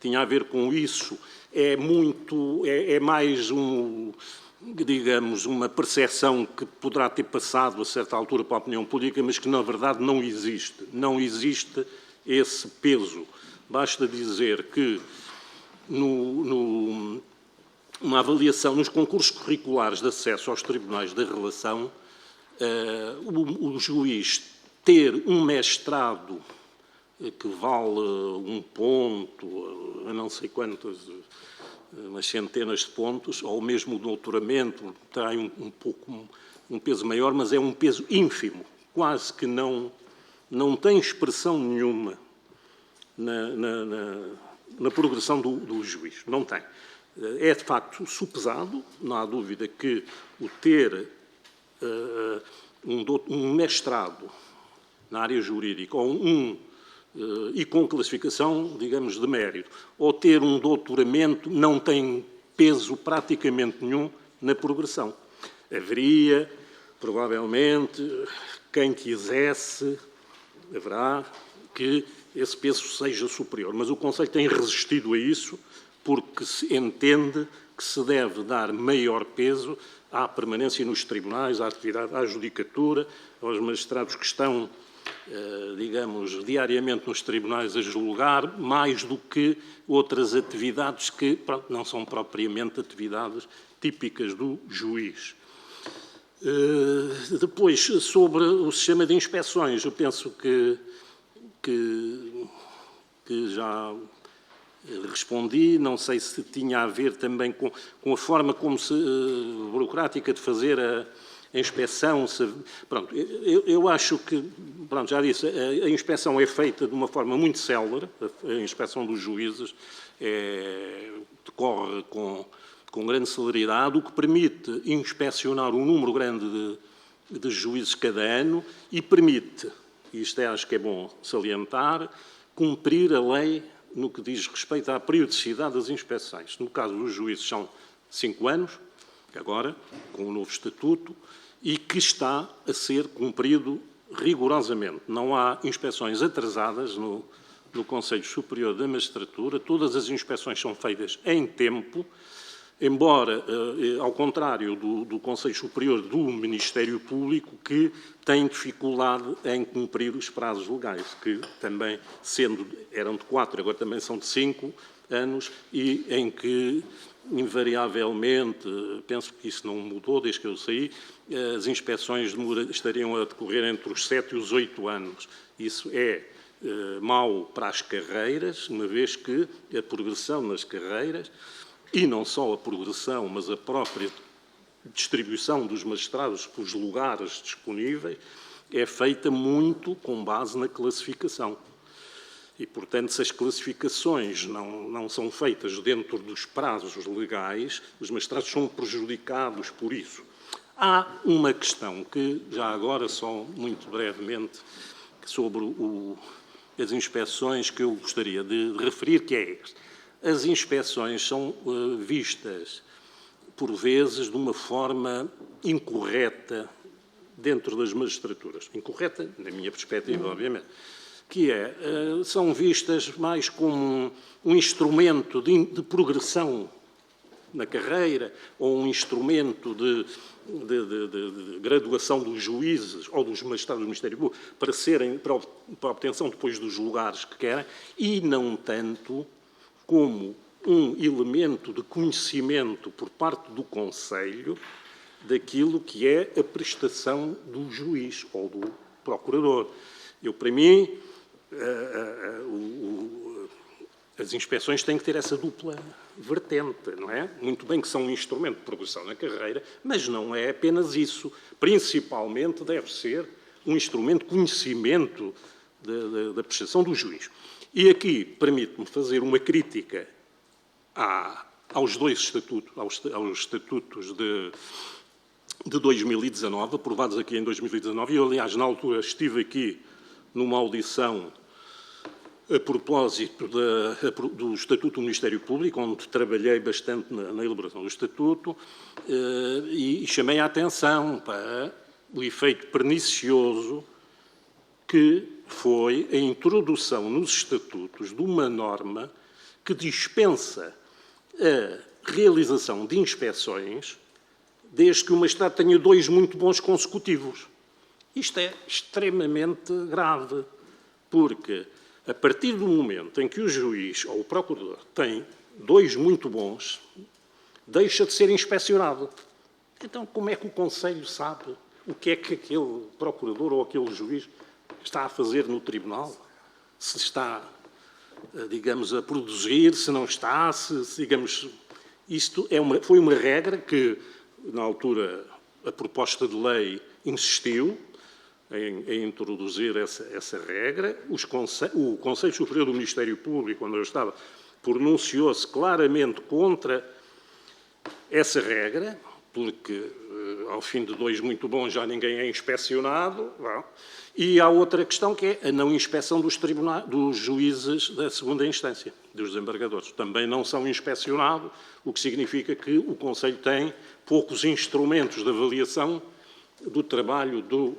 tinha a ver com isso, é mais digamos, uma percepção que poderá ter passado a certa altura para a opinião pública, mas que na verdade não existe. Não existe esse peso. Basta dizer que uma avaliação nos concursos curriculares de acesso aos tribunais da relação, o juiz ter um mestrado que vale um ponto, a não sei quantas, umas centenas de pontos, ou mesmo o doutoramento, tem um peso maior, mas é um peso ínfimo, quase que não tem expressão nenhuma na progressão do juiz, não tem. É, de facto, supesado, não há dúvida que o ter um mestrado na área jurídica e com classificação, digamos, de mérito, ou ter um doutoramento não tem peso praticamente nenhum na progressão. Haveria, provavelmente, quem quisesse, haverá que esse peso seja superior, mas o Conselho tem resistido a isso, porque se entende que se deve dar maior peso à permanência nos tribunais, à atividade, à judicatura, aos magistrados que estão, digamos, diariamente nos tribunais a julgar, mais do que outras atividades que, pronto, não são propriamente atividades típicas do juiz. Depois, sobre o sistema de inspeções, eu penso que já respondi, não sei se tinha a ver também com a forma como burocrática de fazer a inspeção... Pronto, eu acho que, pronto, já disse, a inspeção é feita de uma forma muito célere, a inspeção dos juízes decorre com grande celeridade, o que permite inspecionar um número grande de juízes cada ano e permite, isto acho que é bom salientar, cumprir a lei no que diz respeito à periodicidade das inspeções. No caso dos juízes são 5 anos, agora, com o novo estatuto, e que está a ser cumprido rigorosamente. Não há inspeções atrasadas no Conselho Superior da Magistratura, todas as inspeções são feitas em tempo, embora, ao contrário do Conselho Superior do Ministério Público, que tem dificuldade em cumprir os prazos legais, que também, eram de 4, agora também são de 5 anos, e em que, invariavelmente, penso que isso não mudou desde que eu saí, as inspeções estariam a decorrer entre os 7 e os 8 anos. Isso é mau para as carreiras, uma vez que a progressão nas carreiras, e não só a progressão, mas a própria distribuição dos magistrados pelos lugares disponíveis, é feita muito com base na classificação. E, portanto, se as classificações não são feitas dentro dos prazos legais, os magistrados são prejudicados por isso. Há uma questão que, já agora, só muito brevemente, sobre as inspeções que eu gostaria de referir, que é esta. As inspeções são vistas, por vezes, de uma forma incorreta dentro das magistraturas. Incorreta, na minha perspectiva, obviamente. Que são vistas mais como um instrumento de progressão na carreira ou um instrumento de graduação dos juízes ou dos magistrados do Ministério Público para a obtenção depois dos lugares que querem e não tanto como um elemento de conhecimento por parte do Conselho daquilo que é a prestação do juiz ou do procurador. Para mim, as inspeções têm que ter essa dupla vertente, não é? Muito bem que são um instrumento de progressão na carreira, mas não é apenas isso. Principalmente deve ser um instrumento de conhecimento da prestação do juiz. E aqui permite-me fazer uma crítica aos dois estatutos, aos estatutos de 2019, aprovados aqui em 2019. Eu, aliás, na altura estive aqui numa audição a propósito do Estatuto do Ministério Público, onde trabalhei bastante na elaboração do Estatuto, e chamei a atenção para o efeito pernicioso que foi a introdução nos Estatutos de uma norma que dispensa a realização de inspeções desde que o magistrado tenha 2 muito bons consecutivos. Isto é extremamente grave, porque a partir do momento em que o juiz ou o procurador tem 2 muito bons, deixa de ser inspecionado. Então, como é que o Conselho sabe o que é que aquele procurador ou aquele juiz está a fazer no tribunal? Se está, digamos, a produzir, se não está, digamos... Isto foi uma regra que, na altura, a proposta de lei insistiu em introduzir essa regra. O Conselho Superior do Ministério Público, quando eu estava, pronunciou-se claramente contra essa regra, porque ao fim de 2 muito bons já ninguém é inspecionado. E há outra questão que é a não inspeção dos juízes da segunda instância, dos desembargadores. Também não são inspecionados, o que significa que o Conselho tem poucos instrumentos de avaliação do trabalho do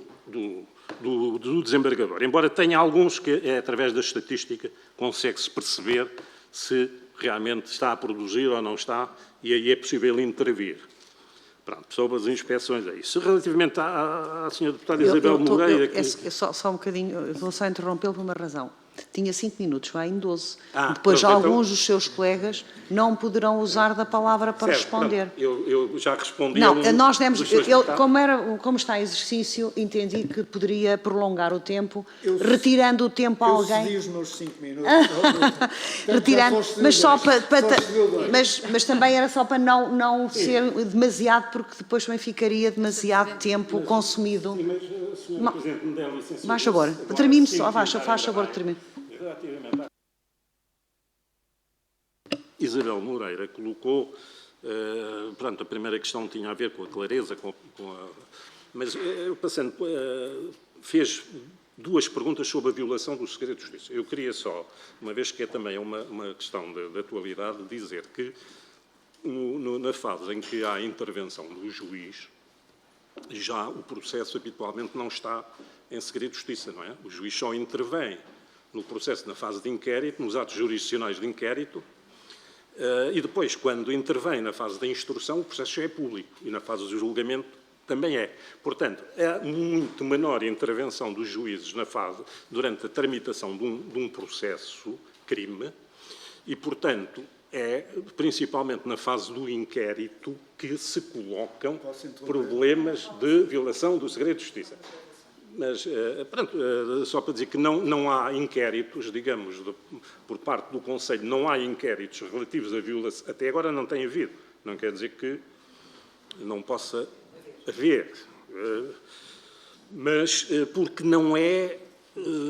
desembargador. Embora tenha alguns que, através da estatística, consegue-se perceber se realmente está a produzir ou não está, e aí é possível intervir. Pronto, sobre as inspeções é isso. Relativamente à senhora deputada Isabel Moreira... Só um bocadinho, vou só interrompê-lo por uma razão. tinha 5 minutos, vai em 12. Ah, Depois, pronto, alguns então- dos seus colegas não poderão usar da palavra para Certo, responder. pronto, eu já respondi Não, a um nós demos, dos seus eu, deputados. como está em exercício, entendi que poderia prolongar o tempo, retirando o tempo a Eu alguém. cedi os meus 5 minutos. Retirando, mas só para, dois. mas também era só para não ser demasiado, porque depois também ficaria demasiado tempo consumido. Sim, mas, Sr. Presidente, me dê licença. Faz favor, termine só, faz favor, termine. Relativamente à... Isabel Moreira colocou, pronto, a primeira questão tinha a ver com a clareza, mas passando, fez 2 perguntas sobre a violação do segredo de justiça. Eu queria só, uma vez que é também uma questão de atualidade, dizer que na fase em que há a intervenção do juiz, já o processo habitualmente não está em segredo de justiça, não é? O juiz só intervém no processo na fase de inquérito, nos atos jurisdicionais de inquérito, e depois, quando intervém na fase da instrução, o processo já é público, e na fase do julgamento também é. Portanto, é muito menor a intervenção dos juízes durante a tramitação de um processo crime, e, portanto, é principalmente na fase do inquérito que se colocam problemas de violação do segredo de justiça. Mas, pronto, só para dizer que não há inquéritos, digamos, por parte do Conselho, não há inquéritos relativos à violação, até agora não tem havido, não quer dizer que não possa haver, mas porque não é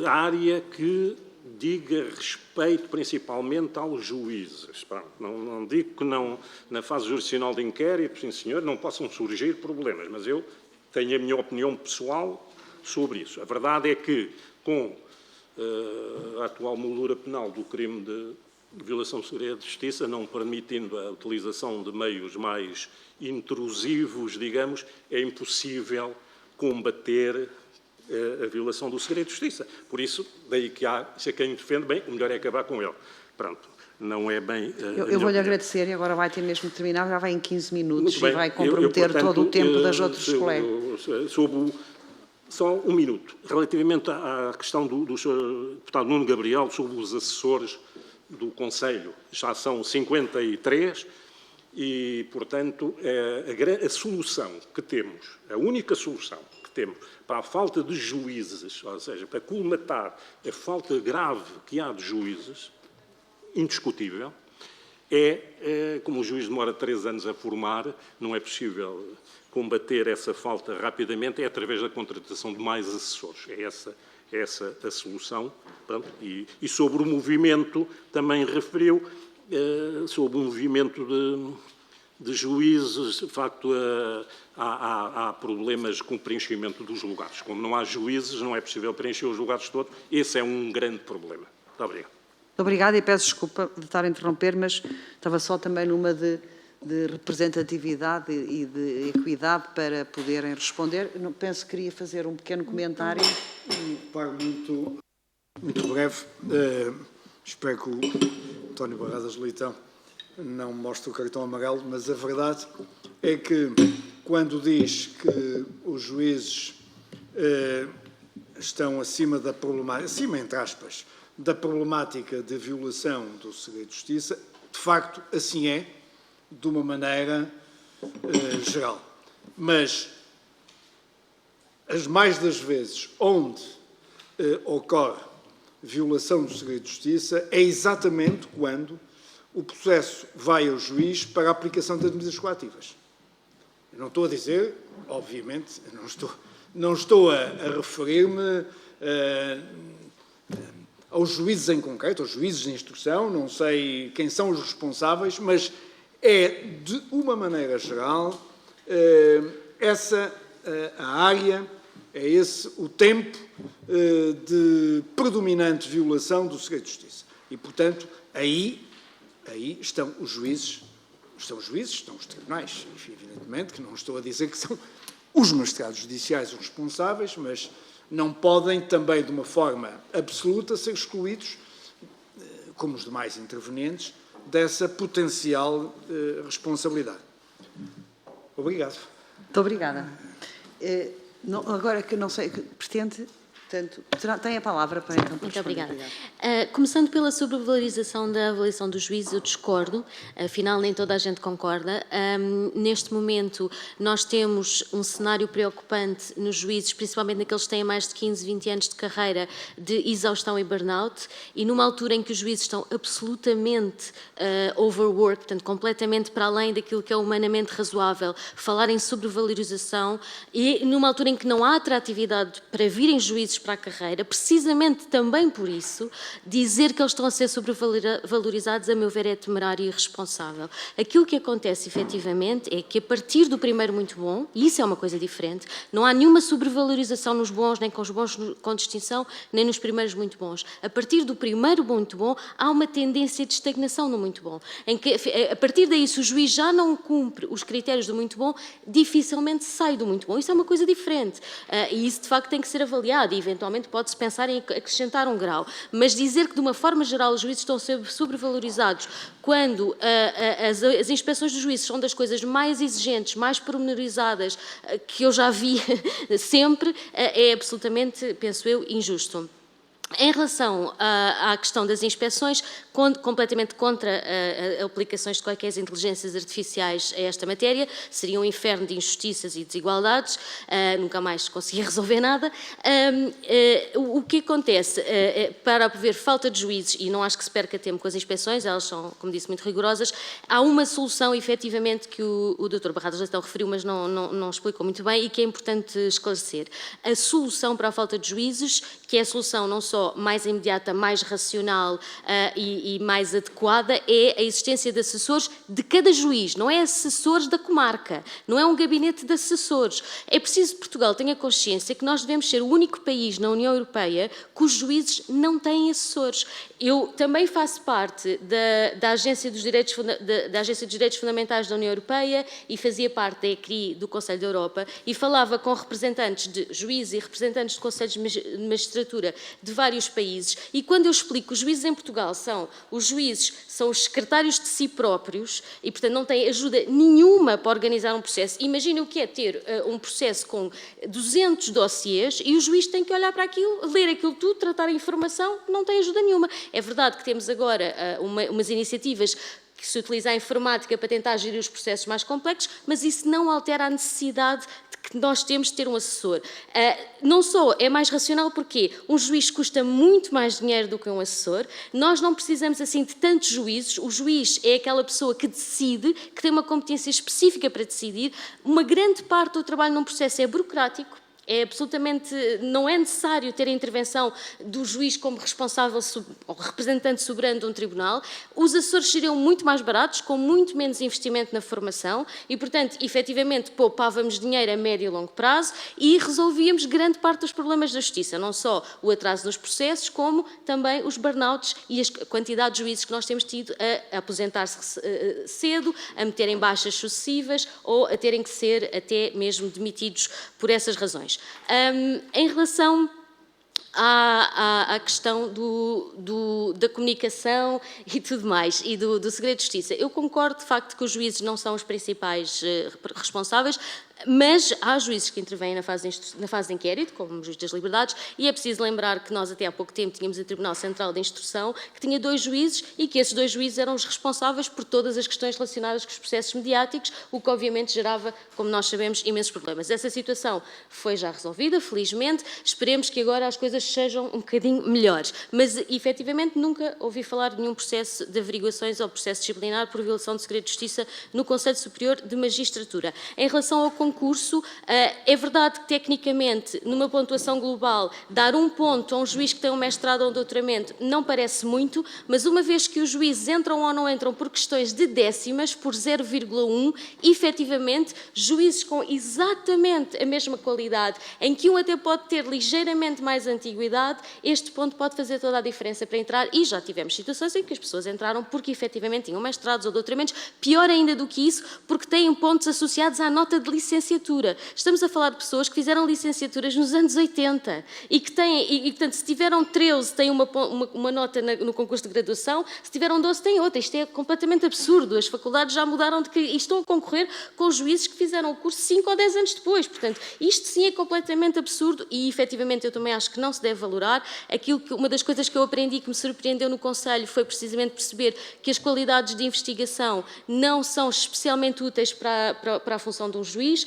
a área que diga respeito principalmente aos juízes. Não digo que não, na fase jurisdicional de inquérito, sim senhor, não possam surgir problemas, mas eu tenho a minha opinião pessoal sobre isso. A verdade é que, com a atual moldura penal do crime de violação do segredo de justiça, não permitindo a utilização de meios mais intrusivos, digamos, é impossível combater a violação do segredo de justiça. Por isso, daí que se há quem defende, bem, o melhor é acabar com ele. Pronto, não é bem... Eu vou-lhe agradecer e agora vai ter mesmo de terminar, já vai em 15 minutos Muito bem. e vai comprometer portanto, todo o tempo das outras colegas. Só um minuto. Relativamente à questão do Sr. Deputado Nuno Gabriel sobre os assessores do Conselho, já são 53 e, portanto, a solução que temos, a única solução que temos para a falta de juízes, ou seja, para colmatar a falta grave que há de juízes, indiscutível, como o juiz demora 3 anos a formar, não é possível combater essa falta rapidamente, é através da contratação de mais assessores. É essa a solução. Pronto. E sobre o movimento, também referiu, sobre o movimento de juízes, de facto, há problemas com o preenchimento dos lugares. Como não há juízes, não é possível preencher os lugares todos. Esse é um grande problema. Muito obrigado. Muito obrigada e peço desculpa de estar a interromper, mas estava só também numa de representatividade e de equidade para poderem responder. Penso que queria fazer um pequeno comentário. Muito breve. Espero que o António Barradas Leitão não mostre o cartão amarelo, mas a verdade é que quando diz que os juízes estão acima da problemática, acima entre aspas, da problemática de violação do segredo de justiça, de facto assim é, de uma maneira geral. Mas as mais das vezes onde ocorre violação do segredo de justiça é exatamente quando o processo vai ao juiz para a aplicação das medidas coativas. Eu não estou a dizer, obviamente, não estou a referir-me aos juízes em concreto, aos juízes de instrução, não sei quem são os responsáveis, mas é, de uma maneira geral, essa a área, é esse o tempo de predominante violação do segredo de justiça. E, portanto, aí estão os juízes, estão os tribunais, evidentemente, que não estou a dizer que são os magistrados judiciais os responsáveis, mas não podem também, de uma forma absoluta, ser excluídos, como os demais intervenientes, dessa potencial responsabilidade. Obrigado. Muito obrigada. Agora que não sei, pretende Portanto, tem a palavra para então. Muito obrigada. Começando pela sobrevalorização da avaliação dos juízes, eu discordo, afinal nem toda a gente concorda. Neste momento nós temos um cenário preocupante nos juízes, principalmente naqueles que têm mais de 15, 20 anos de carreira, de exaustão e burnout, e numa altura em que os juízes estão absolutamente overworked, portanto completamente para além daquilo que é humanamente razoável, falar em sobrevalorização, e numa altura em que não há atratividade para virem juízes para a carreira, precisamente também por isso, dizer que eles estão a ser sobrevalorizados, a meu ver, é temerário e irresponsável. Aquilo que acontece, efetivamente, é que a partir do primeiro muito bom, e isso é uma coisa diferente, não há nenhuma sobrevalorização nos bons, nem com os bons com distinção, nem nos primeiros muito bons. A partir do primeiro muito bom, há uma tendência de estagnação no muito bom, em que, a partir daí, se o juiz já não cumpre os critérios do muito bom, dificilmente sai do muito bom. Isso é uma coisa diferente. E isso, de facto, tem que ser avaliado e, eventualmente, pode-se pensar em acrescentar um grau. Mas dizer que, de uma forma geral, os juízes estão a ser sobrevalorizados quando as inspeções dos juízes são das coisas mais exigentes, mais pormenorizadas que eu já vi sempre, é absolutamente, penso eu, injusto. Em relação à questão das inspeções, completamente contra aplicações de quaisquer inteligências artificiais a esta matéria, seria um inferno de injustiças e desigualdades, nunca mais conseguia resolver nada. O que acontece, para haver falta de juízes, e não acho que se perca tempo com as inspeções, elas são, como disse, muito rigorosas, há uma solução, efetivamente, que o Dr. Barradas Leitão referiu, mas não explicou muito bem, e que é importante esclarecer. A solução para a falta de juízes, que é a solução não só mais imediata, mais racional e mais adequada, é a existência de assessores de cada juiz, não é assessores da comarca, não é um gabinete de assessores. É preciso que Portugal tenha consciência que nós devemos ser o único país na União Europeia cujos juízes não têm assessores. Eu também faço parte da Agência dos Direitos Fundamentais da União Europeia e fazia parte da ECRI do Conselho da Europa e falava com representantes de juízes e representantes de conselhos de magistratura de vários países, e quando eu explico que os juízes em Portugal são os secretários de si próprios e, portanto, não têm ajuda nenhuma para organizar um processo. Imaginem o que é ter um processo com 200 dossiês e o juiz tem que olhar para aquilo, ler aquilo tudo, tratar a informação, não tem ajuda nenhuma. É verdade que temos agora umas iniciativas que se utiliza a informática para tentar gerir os processos mais complexos, mas isso não altera a necessidade que nós temos de ter um assessor. Não só é mais racional porque um juiz custa muito mais dinheiro do que um assessor, nós não precisamos assim de tantos juízes, o juiz é aquela pessoa que decide, que tem uma competência específica para decidir, uma grande parte do trabalho num processo é burocrático, é absolutamente, não é necessário ter a intervenção do juiz como responsável ou representante soberano de um tribunal. Os assessores seriam muito mais baratos, com muito menos investimento na formação e, portanto, efetivamente poupávamos dinheiro a médio e longo prazo e resolvíamos grande parte dos problemas da justiça, não só o atraso nos processos, como também os burnouts e a quantidade de juízes que nós temos tido a aposentar-se cedo, a meterem baixas sucessivas ou a terem que ser até mesmo demitidos por essas razões. Em relação à questão da comunicação e tudo mais, e do segredo de justiça, eu concordo de facto que os juízes não são os principais responsáveis, mas há juízes que intervêm na fase de inquérito, como o juiz das liberdades, e é preciso lembrar que nós até há pouco tempo tínhamos o Tribunal Central de Instrução, que tinha 2 juízes e que esses 2 juízes eram os responsáveis por todas as questões relacionadas com os processos mediáticos, o que obviamente gerava, como nós sabemos, imensos problemas. Essa situação foi já resolvida, felizmente, esperemos que agora as coisas sejam um bocadinho melhores, mas efetivamente nunca ouvi falar de nenhum processo de averiguações ou processo disciplinar por violação de segredo de justiça no Conselho Superior de Magistratura. Em relação ao concurso, é verdade que tecnicamente, numa pontuação global, dar 1 ponto a um juiz que tem um mestrado ou um doutoramento não parece muito, mas uma vez que os juízes entram ou não entram por questões de décimas, por 0,1, efetivamente, juízes com exatamente a mesma qualidade, em que um até pode ter ligeiramente mais antiguidade, este ponto pode fazer toda a diferença para entrar, e já tivemos situações em que as pessoas entraram porque efetivamente tinham mestrados ou doutoramentos, pior ainda do que isso, porque têm pontos associados à nota de licenciatura licenciatura. Estamos a falar de pessoas que fizeram licenciaturas nos anos 80 e que têm, e portanto, se tiveram 13, têm uma nota no concurso de graduação, se tiveram 12, têm outra. Isto é completamente absurdo. As faculdades já mudaram de e estão a concorrer com juízes que fizeram o curso 5 ou 10 anos depois. Portanto, isto sim é completamente absurdo e, efetivamente, eu também acho que não se deve valorar. Uma das coisas que eu aprendi que me surpreendeu no Conselho foi precisamente perceber que as qualidades de investigação não são especialmente úteis para a função de um juiz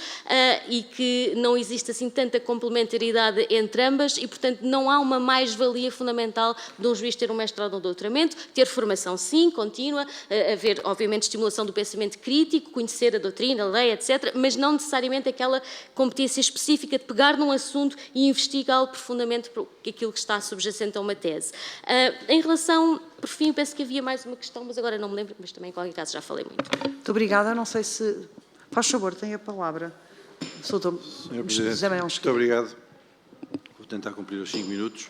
e que não existe assim tanta complementaridade entre ambas e, portanto, não há uma mais-valia fundamental de um juiz ter um mestrado ou um doutoramento, ter formação, sim, contínua, haver, obviamente, estimulação do pensamento crítico, conhecer a doutrina, a lei, etc., mas não necessariamente aquela competência específica de pegar num assunto e investigá-lo profundamente para aquilo que está subjacente a uma tese. Em relação, por fim, penso que havia mais uma questão, mas agora não me lembro, mas também, em qualquer caso, já falei muito. Muito obrigada. Não sei se... Faz favor, tem a palavra. Sr. Presidente, muito obrigado. Vou tentar cumprir os 5 minutos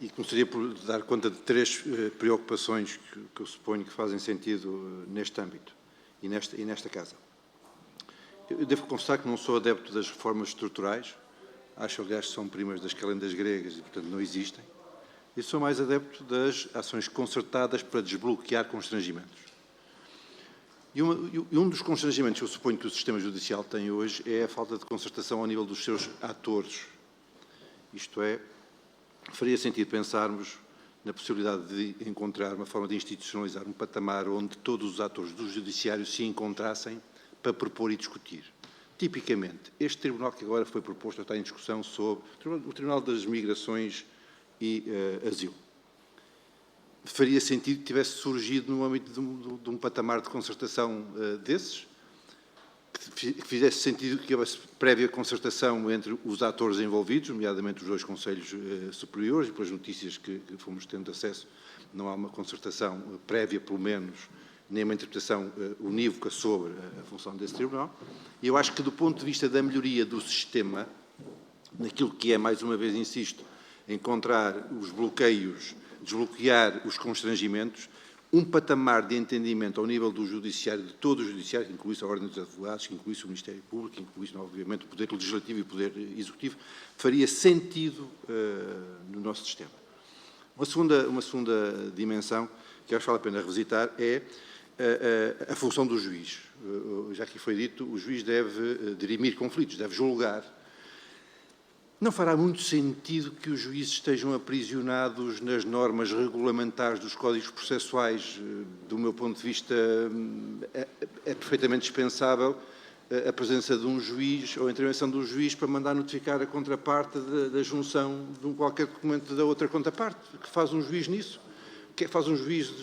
e começaria por dar conta de 3 preocupações que eu suponho que fazem sentido neste âmbito e nesta Casa. Eu devo confessar que não sou adepto das reformas estruturais, acho, aliás, que são primas das calendas gregas e, portanto, não existem. E sou mais adepto das ações concertadas para desbloquear constrangimentos. E um dos constrangimentos que eu suponho que o sistema judicial tem hoje é a falta de concertação ao nível dos seus atores. Isto é, faria sentido pensarmos na possibilidade de encontrar uma forma de institucionalizar um patamar onde todos os atores do judiciário se encontrassem para propor e discutir. Tipicamente, este tribunal que agora foi proposto, está em discussão sobre o Tribunal das Migrações e Asilo. Faria sentido que tivesse surgido no âmbito de um patamar de concertação desses, que fizesse sentido que houvesse prévia concertação entre os atores envolvidos, nomeadamente os 2 conselhos superiores, e pelas notícias que fomos tendo acesso, não há uma concertação prévia, pelo menos, nem uma interpretação unívoca sobre a função desse tribunal. E eu acho que, do ponto de vista da melhoria do sistema, naquilo que é, mais uma vez insisto, encontrar os bloqueios, desbloquear os constrangimentos, um patamar de entendimento ao nível do judiciário, de todo o judiciário, que incluísse a Ordem dos Advogados, que incluísse o Ministério Público, que incluísse, obviamente, o Poder Legislativo e o Poder Executivo, faria sentido no nosso sistema. Uma segunda dimensão, que acho que vale a pena revisitar, é a função do juiz. Já que foi dito, o juiz deve dirimir conflitos, deve julgar. Não fará muito sentido que os juízes estejam aprisionados nas normas regulamentares dos códigos processuais. Do meu ponto de vista, é perfeitamente dispensável a presença de um juiz ou a intervenção de um juiz para mandar notificar a contraparte da junção de qualquer documento da outra contraparte. O que faz um juiz nisso? O que é que faz um juiz?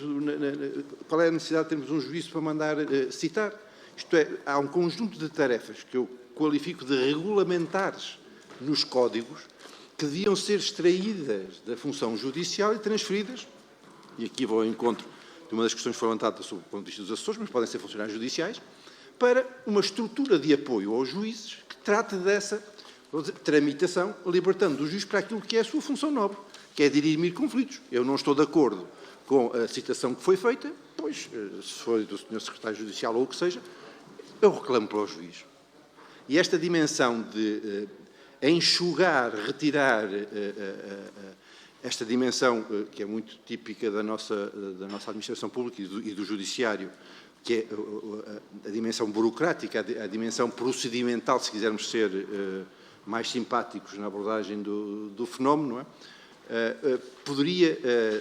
Qual é a necessidade de termos um juízo para mandar citar? Isto é, há um conjunto de tarefas que eu qualifico de regulamentares nos códigos, que deviam ser extraídas da função judicial e transferidas, e aqui vou ao encontro de uma das questões que foram levantadas sobre o ponto de vista dos assessores, mas podem ser funcionários judiciais, para uma estrutura de apoio aos juízes que trate dessa tramitação, libertando o juiz para aquilo que é a sua função nobre, que é dirimir conflitos. Eu não estou de acordo com a citação que foi feita, pois, se for do Sr. Secretário Judicial ou o que seja, eu reclamo para o juiz. E esta dimensão de enxugar, retirar esta dimensão que é muito típica da nossa administração pública e do judiciário, que é a dimensão burocrática, a dimensão procedimental, se quisermos ser mais simpáticos na abordagem do fenómeno, não é? Poderia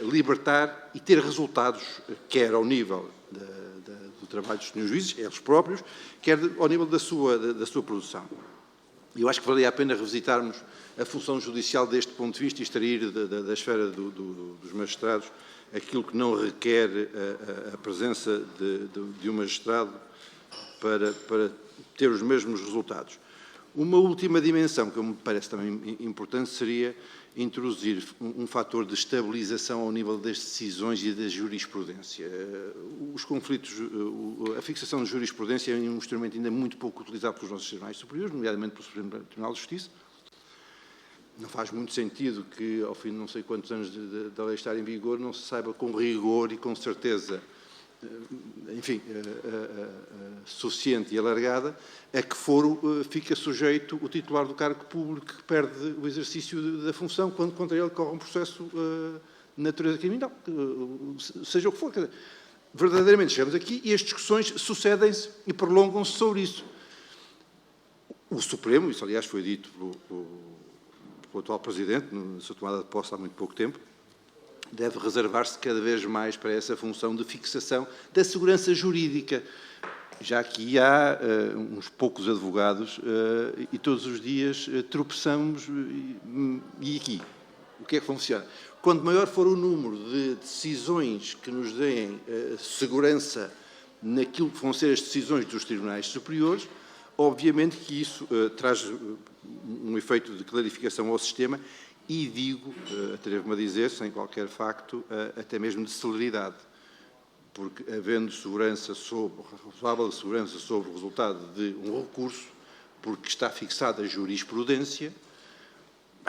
libertar e ter resultados, quer ao nível do trabalho dos senhores juízes, eles próprios, quer ao nível da sua produção. Eu acho que valia a pena revisitarmos a função judicial deste ponto de vista e extrair da esfera dos magistrados aquilo que não requer a presença de um magistrado para ter os mesmos resultados. Uma última dimensão que me parece também importante seria introduzir um fator de estabilização ao nível das decisões e da jurisprudência. Os conflitos, a fixação de jurisprudência é um instrumento ainda muito pouco utilizado pelos nossos tribunais superiores, nomeadamente pelo Supremo Tribunal de Justiça. Não faz muito sentido que, ao fim de não sei quantos anos da lei estar em vigor, não se saiba com rigor e com certeza enfim, suficiente e alargada, a que for fica sujeito o titular do cargo público que perde o exercício da função quando contra ele corre um processo de natureza criminal, seja o que for. Quer dizer, verdadeiramente chegamos aqui e as discussões sucedem-se e prolongam-se sobre isso. O Supremo, isso aliás foi dito pelo atual Presidente, na sua tomada de posse há muito pouco tempo, deve reservar-se cada vez mais para essa função de fixação da segurança jurídica. Já aqui há uns poucos advogados e todos os dias tropeçamos e aqui. O que é que funciona? Quanto maior for o número de decisões que nos deem segurança naquilo que vão ser as decisões dos tribunais superiores, obviamente que isso traz um efeito de clarificação ao sistema e digo, atrevo-me a dizer, sem qualquer facto, até mesmo de celeridade, porque havendo razoável segurança sobre o resultado de um recurso, porque está fixada a jurisprudência,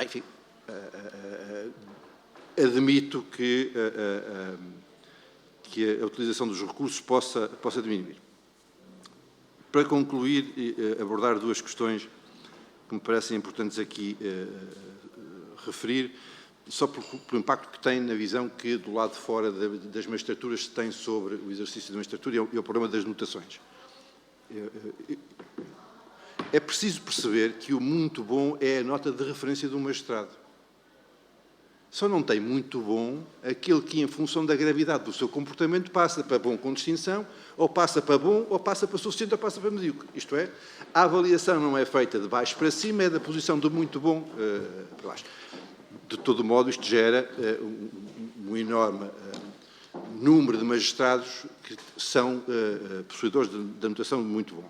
enfim, admito que a utilização dos recursos possa diminuir. Para concluir, abordar duas questões que me parecem importantes aqui referir, só pelo impacto que tem na visão que do lado de fora das magistraturas se tem sobre o exercício da magistratura e o problema das notações. É preciso perceber que o muito bom é a nota de referência de um magistrado. Só não tem muito bom aquele que, em função da gravidade do seu comportamento, passa para bom com distinção, ou passa para bom, ou passa para suficiente, ou passa para medíocre. Isto é, a avaliação não é feita de baixo para cima, é da posição do muito bom para baixo. De todo modo, isto gera um enorme número de magistrados que são possuidores da notação de muito bom.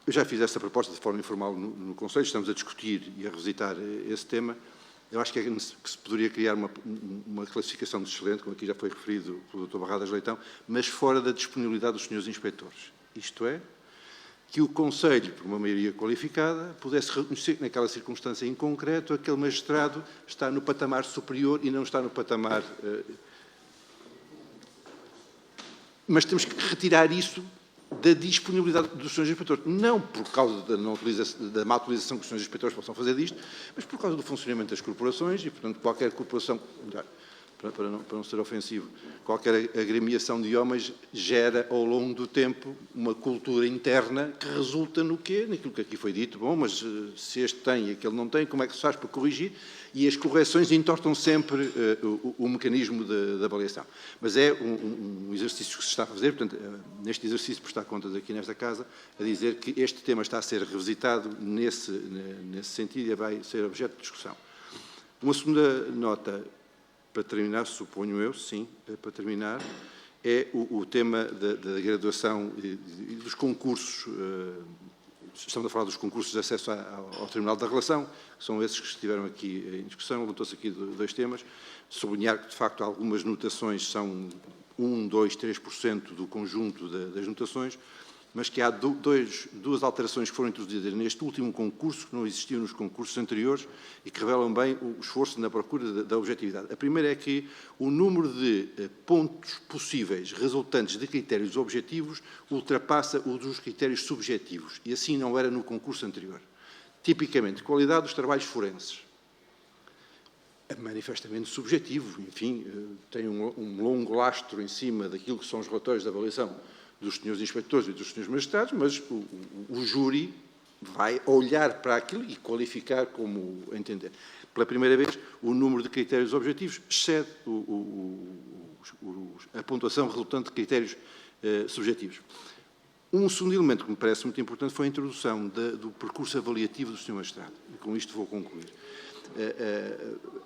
Eu já fiz essa proposta de forma informal no Conselho, estamos a discutir e a revisitar esse tema. Eu acho que se poderia criar uma classificação de excelente, como aqui já foi referido pelo Dr. Barradas Leitão, mas fora da disponibilidade dos senhores inspectores. Isto é, que o Conselho, por uma maioria qualificada, pudesse reconhecer que naquela circunstância em concreto aquele magistrado está no patamar superior e não está no patamar... Mas temos que retirar isso da disponibilidade dos senhores inspectores, não por causa da má utilização que os senhores inspectores possam fazer disto, mas por causa do funcionamento das corporações e, portanto, qualquer corporação, para não ser ofensivo, qualquer agremiação de homens gera ao longo do tempo uma cultura interna que resulta no quê? Naquilo que aqui foi dito, bom, mas se este tem e aquele não tem, como é que se faz para corrigir? E as correções entortam sempre o mecanismo de avaliação. Mas é um exercício que se está a fazer, portanto, neste exercício prestar contas aqui nesta Casa, a dizer que este tema está a ser revisitado nesse sentido e vai ser objeto de discussão. Uma segunda nota, para terminar, suponho eu, sim, para terminar, é o tema da graduação e dos concursos. Estamos a falar dos concursos de acesso ao Tribunal da Relação, que são esses que estiveram aqui em discussão. Levantou-se aqui dois temas. Sublinhar que, de facto, algumas notações são 1, 2, 3% do conjunto das notações, mas que há duas alterações que foram introduzidas neste último concurso, que não existiam nos concursos anteriores e que revelam bem o esforço na procura da objetividade. A primeira é que o número de pontos possíveis resultantes de critérios objetivos ultrapassa o dos critérios subjetivos, e assim não era no concurso anterior. Tipicamente, qualidade dos trabalhos forenses. É manifestamente subjetivo, enfim, tem um longo lastro em cima daquilo que são os relatórios de avaliação dos senhores inspectores e dos senhores magistrados, mas o júri vai olhar para aquilo e qualificar como entender. Pela primeira vez, o número de critérios objetivos excede a pontuação resultante de critérios subjetivos. Um segundo elemento que me parece muito importante foi a introdução do percurso avaliativo do senhor magistrado. E com isto vou concluir.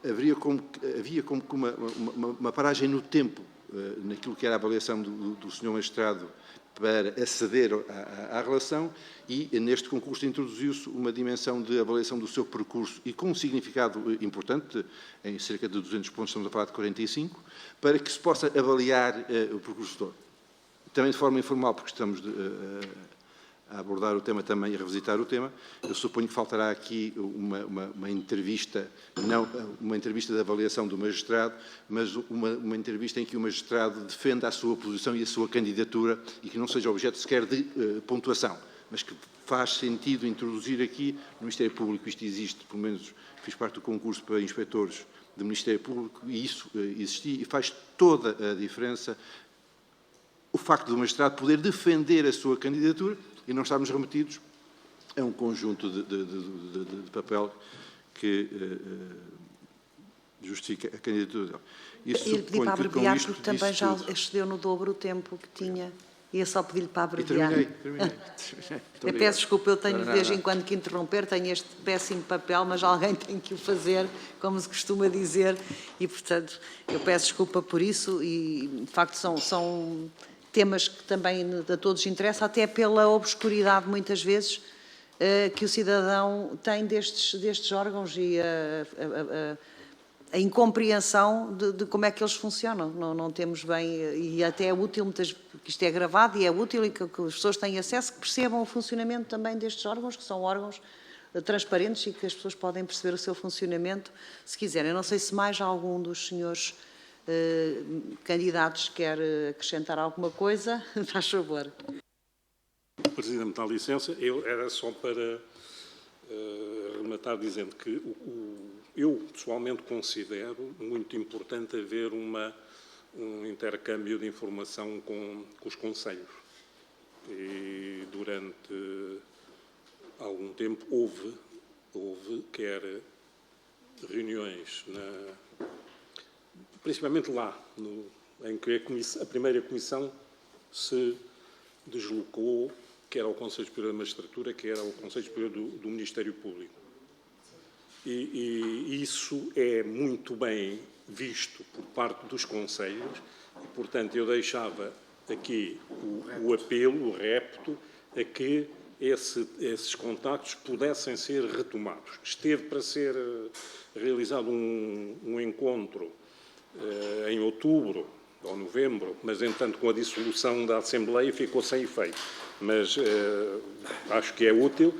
Havia como que uma paragem no tempo naquilo que era a avaliação do senhor magistrado para aceder à relação, e neste concurso introduziu-se uma dimensão de avaliação do seu percurso e com um significado importante, em cerca de 200 pontos, estamos a falar de 45, para que se possa avaliar o percurso todo. Também de forma informal, porque estamos a abordar o tema também e a revisitar o tema. Eu suponho que faltará aqui uma entrevista, não uma entrevista de avaliação do magistrado, mas uma entrevista em que o magistrado defenda a sua posição e a sua candidatura e que não seja objeto sequer de pontuação, mas que faz sentido introduzir aqui no Ministério Público, isto existe, pelo menos fiz parte do concurso para inspectores do Ministério Público e isso existia e faz toda a diferença o facto do magistrado poder defender a sua candidatura e não estarmos remetidos a um conjunto de papel que justifica a candidatura. Ia pedir para abreviar, porque também já excedeu no dobro o tempo que tinha. Ia só pedir-lhe para abreviar. Terminei. Eu peço desculpa, eu tenho de vez em quando que interromper, tenho este péssimo papel, mas alguém tem que o fazer, como se costuma dizer, e, portanto, eu peço desculpa por isso e, de facto, são temas que também a todos interessam, até pela obscuridade, muitas vezes, que o cidadão tem destes órgãos e a incompreensão de como é que eles funcionam. Não temos bem, e até é útil, muitas, porque isto é gravado e é útil e que as pessoas têm acesso, que percebam o funcionamento também destes órgãos, que são órgãos transparentes e que as pessoas podem perceber o seu funcionamento, se quiserem. Eu não sei se mais algum dos senhores candidatos quer acrescentar alguma coisa. Faz favor. Presidente, dá licença. Eu era só para rematar dizendo que eu pessoalmente considero muito importante haver um intercâmbio de informação com os concelhos. E durante algum tempo houve quer reuniões, principalmente lá, em que a primeira comissão se deslocou, quer ao Conselho Superior da Magistratura, quer ao Conselho Superior do Ministério Público. E isso é muito bem visto por parte dos concelhos e, portanto, eu deixava aqui o apelo, o repto, a que esses contactos pudessem ser retomados. Esteve para ser realizado um encontro em outubro ou novembro, mas, entanto, com a dissolução da Assembleia ficou sem efeito. Mas acho que é útil,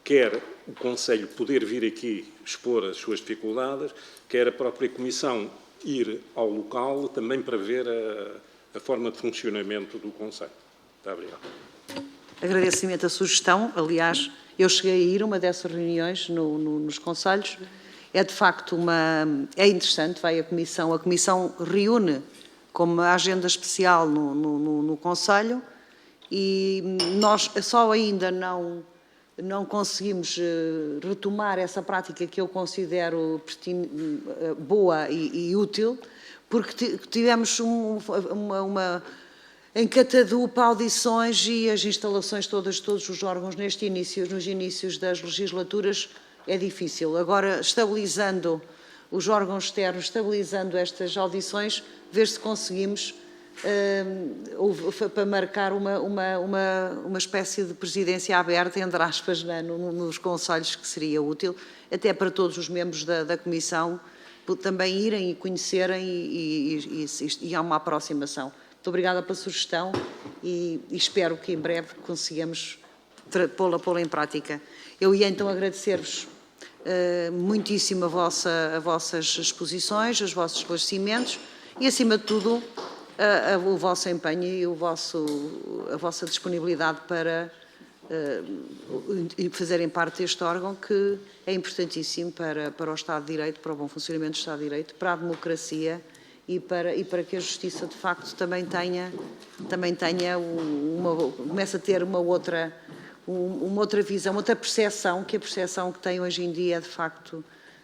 quer o Conselho poder vir aqui expor as suas dificuldades, quer a própria Comissão ir ao local também para ver a forma de funcionamento do Conselho. Muito obrigado. Agradeço imenso a sugestão. Aliás, eu cheguei a ir a uma dessas reuniões nos concelhos. É, de facto, é interessante, vai a Comissão reúne como uma agenda especial no Conselho e nós só ainda não conseguimos retomar essa prática que eu considero boa e útil, porque tivemos em catadupa audições e as instalações todos os órgãos nos inícios das legislaturas é difícil. Agora, estabilizando os órgãos externos, estabilizando estas audições, ver se conseguimos para marcar uma espécie de presidência aberta, entre aspas, nos conselhos, que seria útil, até para todos os membros da Comissão também irem e conhecerem e há uma aproximação. Muito obrigada pela sugestão e espero que em breve consigamos pô-la em prática. Eu ia então agradecer-vos muitíssimo as vossas exposições, os vossos esclarecimentos e, acima de tudo, o vosso empenho e a vossa disponibilidade para fazerem parte deste órgão que é importantíssimo para o Estado de Direito, para o bom funcionamento do Estado de Direito, para a democracia e para que a Justiça, de facto, também tenha comece a ter uma outra visão, outra percepção, que a percepção que tem hoje em dia, de facto,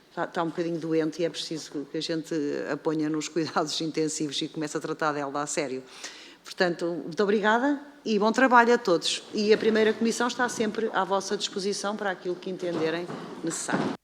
está um bocadinho doente e é preciso que a gente a ponha nos cuidados intensivos e comece a tratar dela a sério. Portanto, muito obrigada e bom trabalho a todos. E a primeira comissão está sempre à vossa disposição para aquilo que entenderem necessário.